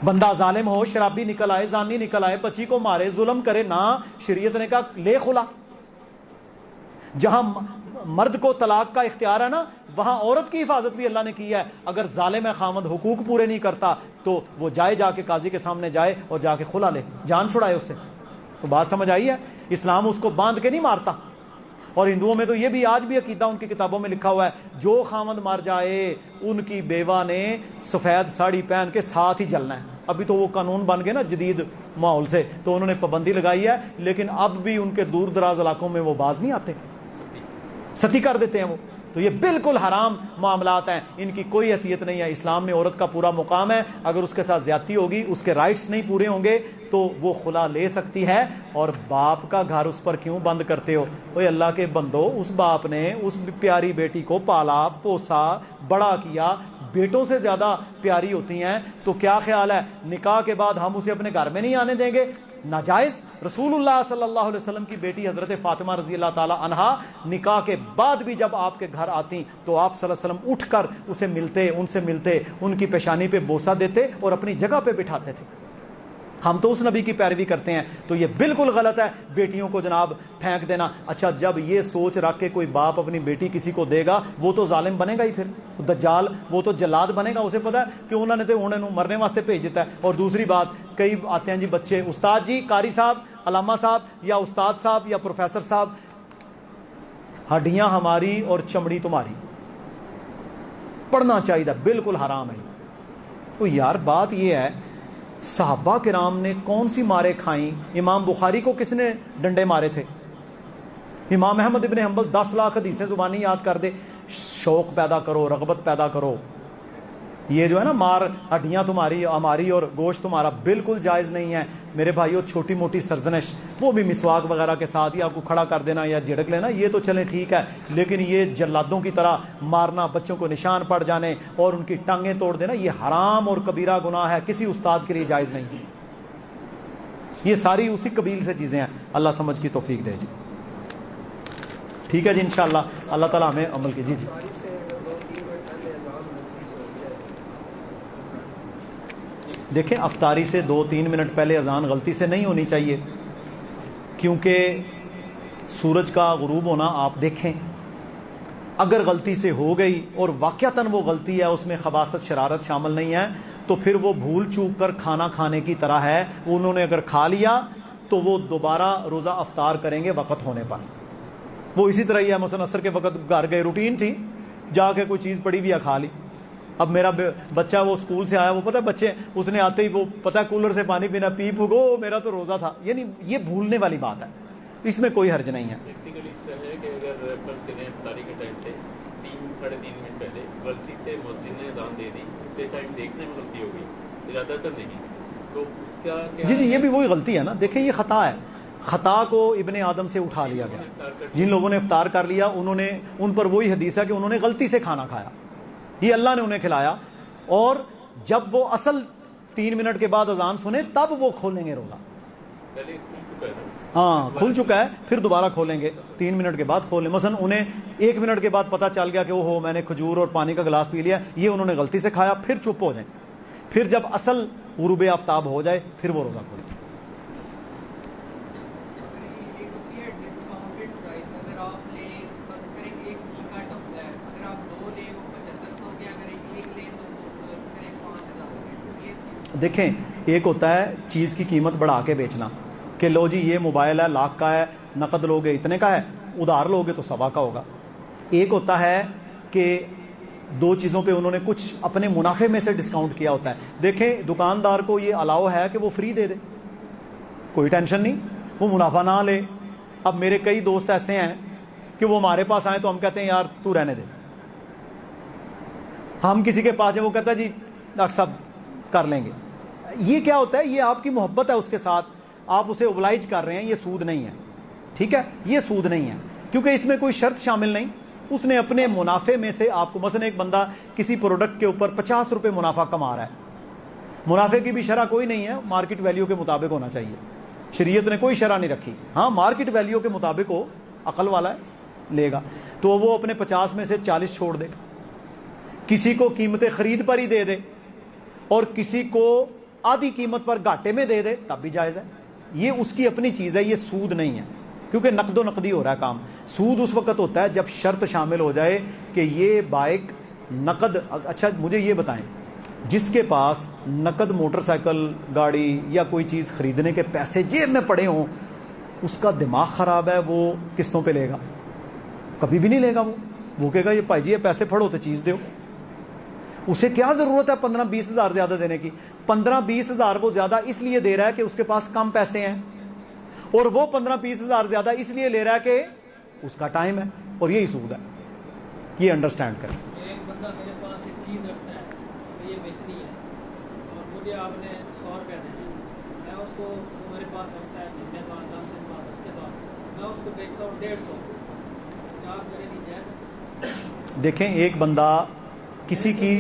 بندہ ظالم ہو، شرابی نکل آئے، زانی نکل آئے، بچی کو مارے، ظلم کرے، نہ، شریعت نے کہا لے خلا۔ جہاں مرد کو طلاق کا اختیار ہے نا، وہاں عورت کی حفاظت بھی اللہ نے کی ہے۔ اگر ظالم ہے خامد حقوق پورے نہیں کرتا تو وہ جائے، جا کے قاضی کے سامنے جائے اور جا کے خلا لے، جان چھڑائے اس سے۔ تو بات سمجھ آئی ہے؟ اسلام اس کو باندھ کے نہیں مارتا۔ اور ہندوؤں میں تو یہ بھی آج بھی عقیدہ ان کی کتابوں میں لکھا ہوا ہے، جو خامد مر جائے ان کی بیوہ نے سفید ساڑی پہن کے ساتھ ہی جلنا ہے۔ ابھی تو وہ قانون بن گئے نا جدید ماحول سے، تو انہوں نے پابندی لگائی ہے، لیکن اب بھی ان کے دور دراز علاقوں میں وہ باز نہیں آتے، ستی کر دیتے ہیں وہ۔ تو یہ بالکل حرام معاملات ہیں، ان کی کوئی حیثیت نہیں ہے۔ اسلام میں عورت کا پورا مقام ہے، اگر اس کے ساتھ زیادتی ہوگی، اس کے رائٹس نہیں پورے ہوں گے تو وہ خلا لے سکتی ہے۔ اور باپ کا گھر اس پر کیوں بند کرتے ہو؟ اوے اللہ کے بندو، اس باپ نے اس پیاری بیٹی کو پالا پوسا بڑا کیا، بیٹوں سے زیادہ پیاری ہوتی ہیں، تو کیا خیال ہے نکاح کے بعد ہم اسے اپنے گھر میں نہیں آنے دیں گے؟ ناجائز۔ رسول اللہ صلی اللہ علیہ وسلم کی بیٹی حضرت فاطمہ رضی اللہ تعالی عنہا نکاح کے بعد بھی جب آپ کے گھر آتی تو آپ صلی اللہ علیہ وسلم اٹھ کر اسے ملتے، ان سے ملتے، ان کی پیشانی پہ بوسہ دیتے اور اپنی جگہ پہ بٹھاتے تھے۔ ہم تو اس نبی کی پیروی کرتے ہیں، تو یہ بالکل غلط ہے بیٹیوں کو جناب پھینک دینا۔ اچھا جب یہ سوچ رکھ کے کوئی باپ اپنی بیٹی کسی کو دے گا، وہ تو ظالم بنے گا ہی، پھر دجال، وہ تو جلاد بنے گا۔ اسے پتا ہے کہ انہوں نے تو انہیں مرنے واسطے بھیج دیتا ہے۔ اور دوسری بات، کئی آتے ہیں جی بچے، استاد جی، قاری صاحب، علامہ صاحب یا استاد صاحب یا پروفیسر صاحب، ہڈیاں ہماری اور چمڑی تمہاری، پڑھنا چاہیے، بالکل حرام ہے۔ تو یار بات یہ ہے، صحابہ کرام نے کون سی مارے کھائیں؟ امام بخاری کو کس نے ڈنڈے مارے تھے؟ امام احمد ابن حنبل 10 لاکھ حدیثیں زبانی یاد کر دے۔ شوق پیدا کرو، رغبت پیدا کرو۔ یہ جو ہے نا مار ہڈیاں تمہاری ہماری اور گوشت تمہارا، بالکل جائز نہیں ہے میرے بھائیو۔ چھوٹی موٹی سرزنش، وہ بھی مسواک وغیرہ کے ساتھ یا کو کھڑا کر دینا یا جھڑک لینا، یہ تو چلیں ٹھیک ہے، لیکن یہ جلادوں کی طرح مارنا، بچوں کو نشان پڑ جانے اور ان کی ٹانگیں توڑ دینا، یہ حرام اور کبیرہ گناہ ہے، کسی استاد کے لیے جائز نہیں ہے۔ یہ ساری اسی قبیل سے چیزیں ہیں۔ اللہ سمجھ کی توفیق دے جی۔ ٹھیک ہے جی، انشاءاللہ اللہ تعالیٰ ہمیں عمل کی۔ جی جی دیکھیں، افطاری سے 2-3 منٹ پہلے اذان غلطی سے نہیں ہونی چاہیے، کیونکہ سورج کا غروب ہونا آپ دیکھیں، اگر غلطی سے ہو گئی اور واقعتاً وہ غلطی ہے، اس میں خباثت شرارت شامل نہیں ہے، تو پھر وہ بھول چوک کر کھانا کھانے کی طرح ہے۔ انہوں نے اگر کھا لیا تو وہ دوبارہ روزہ افطار کریں گے وقت ہونے پر۔ وہ اسی طرح ہی ہے، مثلا عصر کے وقت گھر گئے، روٹین تھی، جا کے کوئی چیز پڑی بھی ہے کھا لی۔ اب میرا بچہ وہ اسکول سے آیا، وہ پتہ ہے بچے اس نے آتے ہی وہ پتہ ہے کولر سے پانی پینا، پی گو میرا تو روزہ تھا، یعنی یہ بھولنے والی بات ہے، اس میں کوئی حرج نہیں ہے۔ پریکٹیکلی اس طرح ہے کہ اگر فرض کریں افطاری کے ٹائم سے 3-3.5 منٹ پہلے غلطی سے مسجد نے اذان دے دی، اسے ٹائم دیکھنے میں غلطی ہو گئی، زیادہ تر نہیں، تو اس کا کیا؟ جی یہ بھی وہی غلطی ہے نا، دیکھیں یہ خطا ہے، خطا کو ابن آدم سے اٹھا لیا گیا۔ جن لوگوں نے افطار کر لیا انہوں نے، ان پر وہی حدیث ہے کہ انہوں نے غلطی سے کھانا کھایا، یہ اللہ نے انہیں کھلایا، اور جب وہ اصل 3 منٹ کے بعد اذان سنے تب وہ کھولیں گے روزہ۔ ہاں کھل چکا ہے، پھر دوبارہ کھولیں گے، 3 منٹ کے بعد کھولیں۔ مثلا انہیں 1 منٹ کے بعد پتہ چل گیا کہ وہ ہو میں نے کھجور اور پانی کا گلاس پی لیا، یہ انہوں نے غلطی سے کھایا، پھر چپ ہو جائیں، پھر جب اصل غروب آفتاب ہو جائے پھر وہ روزہ کھولیں۔ دیکھیں ایک ہوتا ہے چیز کی قیمت بڑھا کے بیچنا کہ لو جی یہ موبائل ہے 1,00,000 کا ہے، نقد لوگے اتنے کا ہے، ادھار لوگے تو 1.25 کا ہوگا۔ ایک ہوتا ہے کہ دو چیزوں پہ انہوں نے کچھ اپنے منافع میں سے ڈسکاؤنٹ کیا ہوتا ہے۔ دیکھیں دکاندار کو یہ الاؤ ہے کہ وہ فری دے دے، کوئی ٹینشن نہیں، وہ منافع نہ لے۔ اب میرے کئی دوست ایسے ہیں کہ وہ ہمارے پاس آئیں تو ہم کہتے ہیں یار تو رہنے دے، ہم کسی کے پاس جائیں وہ کہتا ہے جی ڈاکٹر صاحب کر لیں گے۔ یہ کیا ہوتا ہے؟ یہ آپ کی محبت ہے اس کے ساتھ، آپ اسے اوبلائج کر رہے ہیں، یہ سود نہیں ہے، ٹھیک ہے، یہ سود نہیں ہے، کیونکہ اس میں کوئی شرط شامل نہیں، اس نے اپنے منافع میں سے آپ کو، مثلا ایک بندہ کسی پروڈکٹ کے اوپر 50 روپے منافع کما رہا ہے، منافع کی بھی شرح کوئی نہیں ہے، مارکیٹ ویلیو کے مطابق ہونا چاہیے، شریعت نے کوئی شرح نہیں رکھی، ہاں مارکیٹ ویلیو کے مطابق ہو، عقل والا ہے لے گا، تو وہ اپنے 50 میں سے 40 چھوڑ دے، کسی کو قیمت خرید پر ہی دے دے اور کسی کو آدھی قیمت پر گھاٹے میں دے دے، تب بھی جائز ہے، یہ اس کی اپنی چیز ہے، یہ سود نہیں ہے، کیونکہ نقد و نقدی ہو رہا ہے کام۔ سود اس وقت ہوتا ہے جب شرط شامل ہو جائے کہ یہ بائک نقد۔ اچھا مجھے یہ بتائیں، جس کے پاس نقد موٹر سائیکل گاڑی یا کوئی چیز خریدنے کے پیسے جیب میں پڑے ہوں، اس کا دماغ خراب ہے، وہ قسطوں پہ لے گا؟ کبھی بھی نہیں لے گا، وہ کہے گا یہ بھائی جی یہ پیسے پھڑو تو چیز دیو۔ اسے کیا ضرورت ہے 15-20 ہزار زیادہ دینے کی؟ 15-20 ہزار وہ زیادہ اس لیے دے رہا ہے کہ اس کے پاس کم پیسے ہیں، اور وہ 15-20 ہزار زیادہ اس لیے لے رہا ہے کہ اس کا ٹائم ہے، اور یہی سود ہے، یہ انڈرسٹینڈ کریں۔ ایک بندہ میرے پاس ایک چیز رکھتا ہے کہ یہ بیچنی ہے اور مجھے آپ نے 100 روپے دینے، میں اس کو میرے پاس رکھتا ہے مہینے بعد 10 دن بعد ہفتے بعد میں اس کو بیچتا ہوں 150، 50 میرے نہیں جائز۔ دیکھیں ایک بندہ کسی کی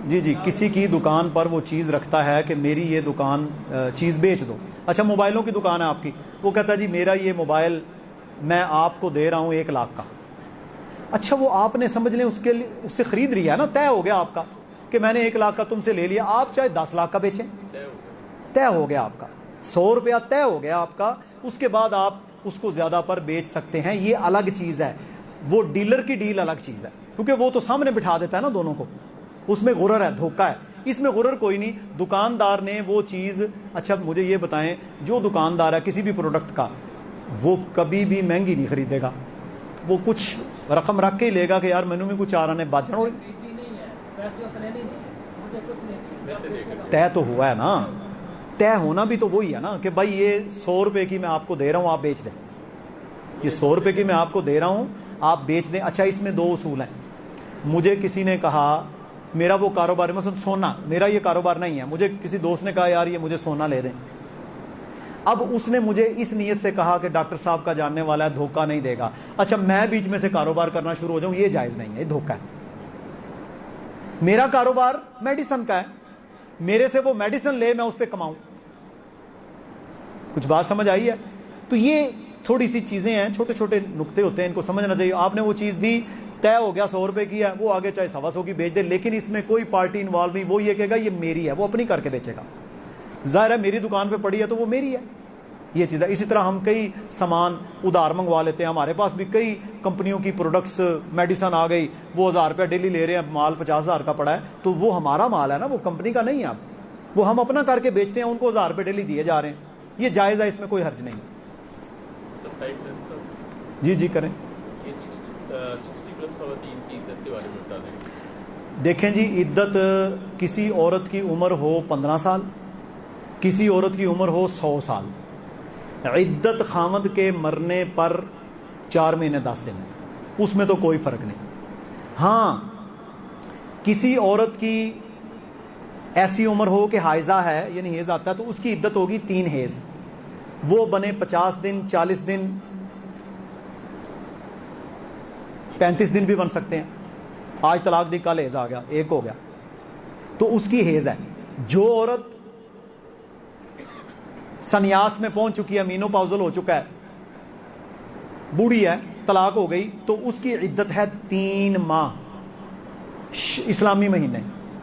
جی کسی کی دکان پر وہ چیز رکھتا ہے کہ میری یہ دکان چیز بیچ دو، اچھا موبائلوں کی دکان ہے آپ کی، وہ کہتا ہے جی میرا یہ موبائل میں آپ کو دے رہا ہوں 1 لاکھ کا، اچھا وہ آپ نے سمجھ لیں اس کے لیے اس سے خرید لیا نا، طے ہو گیا آپ کا کہ میں نے 1 لاکھ کا تم سے لے لیا، آپ چاہے 10 لاکھ کا بیچیں، طے ہو گیا آپ کا، 100 روپیہ طے ہو گیا آپ کا، اس کے بعد آپ اس کو زیادہ پر بیچ سکتے ہیں، یہ الگ چیز ہے، وہ ڈیلر کی ڈیل الگ چیز ہے، کیونکہ وہ تو سامنے بٹھا دیتا ہے نا دونوں کو، اس میں غرر ہے، دھوکہ ہے، اس میں غرر کوئی نہیں۔ دکاندار نے وہ چیز، اچھا مجھے یہ بتائیں، جو دکاندار ہے کسی بھی پروڈکٹ کا، وہ کبھی بھی مہنگی نہیں خریدے گا، وہ کچھ رقم رکھ کے ہی لے گا کہ یار مینو میں کچھ آ رہا ہے بچ جاؤ، طے تو ہوا ہے نا، طے ہونا بھی تو وہی ہے نا کہ بھائی یہ 100 روپے کی میں آپ کو دے رہا ہوں آپ بیچ دیں، یہ 100 روپے کی میں آپ کو دے رہا ہوں آپ بیچ دیں۔ اچھا اس میں 2 اصول ہیں، مجھے کسی نے کہا میرا وہ کاروبار مثلا سونا، میرا یہ کاروبار نہیں ہے، مجھے کسی دوست نے کہا یار یہ مجھے سونا لے دیں، اب اس نے مجھے اس نیت سے کہا کہ ڈاکٹر صاحب کا جاننے والا ہے دھوکہ نہیں دے گا، اچھا میں بیچ میں سے کاروبار کرنا شروع ہو جاؤں، یہ جائز نہیں ہے، یہ دھوکہ ہے۔ میرا کاروبار میڈیسن کا ہے، میرے سے وہ میڈیسن لے میں اس پہ کماؤں، کچھ بات سمجھ آئی ہے؟ تو یہ تھوڑی سی چیزیں ہیں، چھوٹے چھوٹے نقطے ہوتے ہیں، ان کو سمجھنا چاہیے۔ آپ نے وہ چیز دی، طے ہو گیا 100 روپے کی ہے، وہ آگے چاہے 125 کی بیچ دے، لیکن اس میں کوئی پارٹی انوالو نہیں، وہ یہ کہے گا یہ میری ہے، وہ اپنی کر کے بیچے گا، ظاہر ہے میری دکان پہ پڑی ہے تو وہ میری ہے، یہ چیز ہے۔ اسی طرح ہم کئی سامان ادھار منگوا لیتے ہیں، ہمارے پاس بھی کئی کمپنیوں کی پروڈکٹس، میڈیسن آ گئی، وہ 1000 روپے ڈیلی لے رہے ہیں، مال 50,000 کا پڑا ہے، تو وہ ہمارا مال ہے نا، وہ کمپنی کا نہیں ہے، اب وہ ہم اپنا کر کے بیچتے ہیں، ان کو 1000 روپے ڈیلی دیے جا رہے ہیں، یہ جائز ہے، اس میں کوئی حرج نہیں۔ جی کریں۔ دیکھیں جی عدت، کسی عورت کی عمر ہو 15 سال، کسی عورت کی عمر ہو 100 سال، عدت خامد کے مرنے پر 4 مہینے 10 دن، اس میں تو کوئی فرق نہیں۔ ہاں کسی عورت کی ایسی عمر ہو کہ حائضہ ہے، یعنی حیض آتا ہے، تو اس کی عدت ہوگی 3 حیض، وہ بنے 50 دن، 40 دن، 35 دن بھی بن سکتے ہیں۔ آج طلاق دی، کل حیض آ گیا، 1 ہو گیا، تو اس کی حیض ہے۔ جو عورت سنیاس میں پہنچ چکی ہے، مینو پاؤزل ہو چکا ہے، بوڑھی ہے، طلاق ہو گئی، تو اس کی عدت ہے 3 ماہ، اسلامی مہینے،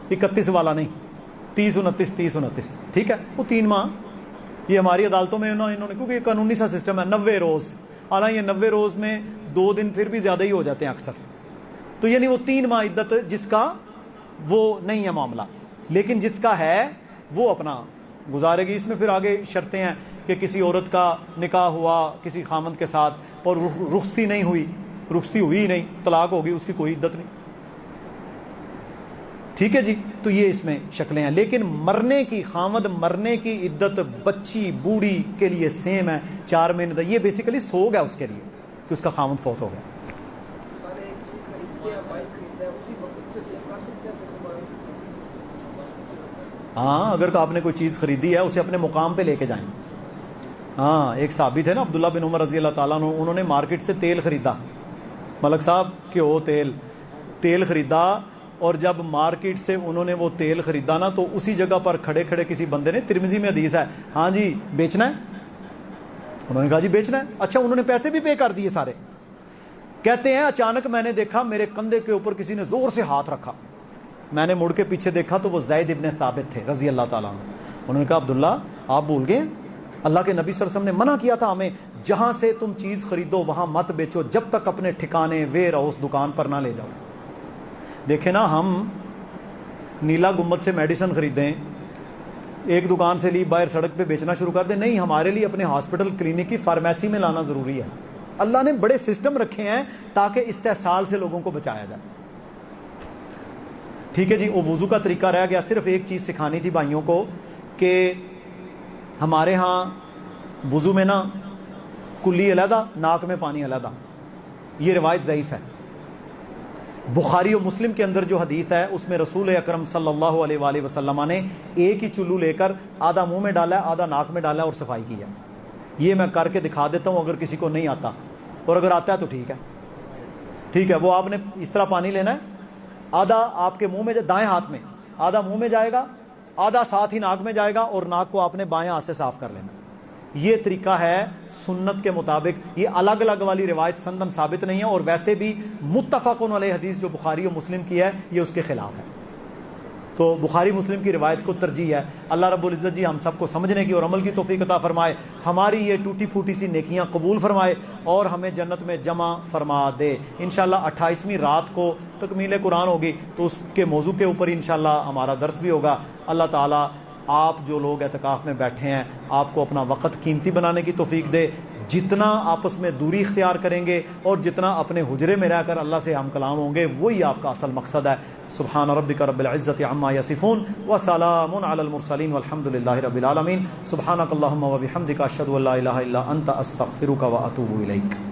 31 والا نہیں، 30 29 30 29، ٹھیک ہے، وہ 3 ماہ۔ یہ ہماری عدالتوں میں انہوں نے، کیونکہ یہ قانونی سا سسٹم ہے، 90 روز، حالانکہ یہ 90 روز میں 2 دن پھر بھی زیادہ ہی ہو جاتے ہیں اکثر، تو یعنی وہ 3 ماہ عدت، جس کا وہ نہیں ہے معاملہ، لیکن جس کا ہے وہ اپنا گزارے گی. اس میں پھر آگے شرطیں ہیں کہ کسی عورت کا نکاح ہوا کسی خامند کے ساتھ اور رخصتی نہیں ہوئی، رخصتی ہوئی ہی نہیں، طلاق ہوگی، اس کی کوئی عدت نہیں. ٹھیک ہے جی. تو یہ اس میں شکلیں ہیں. لیکن مرنے کی، خامد مرنے کی عدت بچی بوڑھی کے لیے سیم ہے، 4 مہینے. یہ بیسیکلی سوگ ہے اس کے لیے کہ اس کا خامد فوت ہو گیا. ہاں اگر آپ نے کوئی چیز خریدی ہے اسے اپنے مقام پہ لے کے جائیں. ہاں ایک صحابی تھے نا عبداللہ بن عمر رضی اللہ تعالیٰ عنہ، انہوں نے مارکیٹ سے تیل خریدا، ملک صاحب گھیو تیل خریدا، اور جب مارکیٹ سے انہوں نے وہ تیل خریدا نا تو اسی جگہ پر کھڑے کھڑے کسی بندے نے، ترمذی میں حدیث ہے، ہاں جی بیچنا ہے؟ انہوں نے کہا جی بیچنا ہے. اچھا انہوں نے پیسے بھی پے کر دیے سارے. کہتے ہیں اچانک میں نے دیکھا میرے کندھے کے اوپر کسی نے زور سے ہاتھ رکھا، میں نے مڑ کے پیچھے دیکھا تو وہ زید ابن ثابت تھے رضی اللہ تعالیٰ عنہ. انہوں نے کہا عبداللہ آپ بھول گئے، اللہ کے نبی صلی اللہ علیہ وسلم نے منع کیا تھا ہمیں جہاں سے تم چیز خریدو وہاں مت بیچو جب تک اپنے ٹھکانے ویئر ہاؤس دکان پر نہ لے جاؤ. دیکھیں نا ہم نیلا گمبد سے میڈیسن خریدیں، ایک دکان سے لی باہر سڑک پہ بیچنا شروع کر دیں، نہیں، ہمارے لیے اپنے ہاسپٹل کلینک کی فارمیسی میں لانا ضروری ہے. اللہ نے بڑے سسٹم رکھے ہیں تاکہ استحصال سے لوگوں کو بچایا جائے. ٹھیک ہے جی. وہ وضو کا طریقہ رہ گیا. صرف ایک چیز سکھانی تھی بھائیوں کو کہ ہمارے ہاں وضو میں نا کلی علیحدہ، ناک میں پانی علیحدہ. یہ روایت ضعیف ہے. بخاری و مسلم کے اندر جو حدیث ہے اس میں رسول اکرم صلی اللہ علیہ وآلہ وسلم نے ایک ہی چلو لے کر آدھا منہ میں ڈالا ہے، آدھا ناک میں ڈالا ہے اور صفائی کی ہے. یہ میں کر کے دکھا دیتا ہوں اگر کسی کو نہیں آتا، اور اگر آتا ہے تو ٹھیک ہے. ٹھیک ہے. وہ آپ نے اس طرح پانی لینا ہے، آدھا آپ کے منہ میں دائیں ہاتھ میں، آدھا منہ میں جائے گا، آدھا ساتھ ہی ناک میں جائے گا، اور ناک کو آپ نے بائیں ہاتھ سے صاف کر لینا. یہ طریقہ ہے سنت کے مطابق. یہ الگ الگ والی روایت سندن ثابت نہیں ہے، اور ویسے بھی متفق علیہ حدیث جو بخاری و مسلم کی ہے یہ اس کے خلاف ہے. تو بخاری مسلم کی روایت کو ترجیح ہے. اللہ رب العزت جی ہم سب کو سمجھنے کی اور عمل کی توفیق عطا فرمائے، ہماری یہ ٹوٹی پھوٹی سی نیکیاں قبول فرمائے اور ہمیں جنت میں جمع فرما دے. انشاءاللہ 28ویں رات کو تکمیل قرآن ہوگی تو اس کے موضوع کے اوپر انشاءاللہ ہمارا درس بھی ہوگا. اللہ تعالیٰ آپ جو لوگ اعتکاف میں بیٹھے ہیں آپ کو اپنا وقت قیمتی بنانے کی توفیق دے. جتنا آپس میں دوری اختیار کریں گے اور جتنا اپنے حجرے میں رہ کر اللہ سے ہم کلام ہوں گے وہی آپ کا اصل مقصد ہے. سبحان ربک رب العزت عما یصفون وسلام علی المرسلین والحمد للہ رب العالمین. سبحانک اللہم وبحمدک اشہد ان لا الہ الا انت استغفرک واتوب الیک.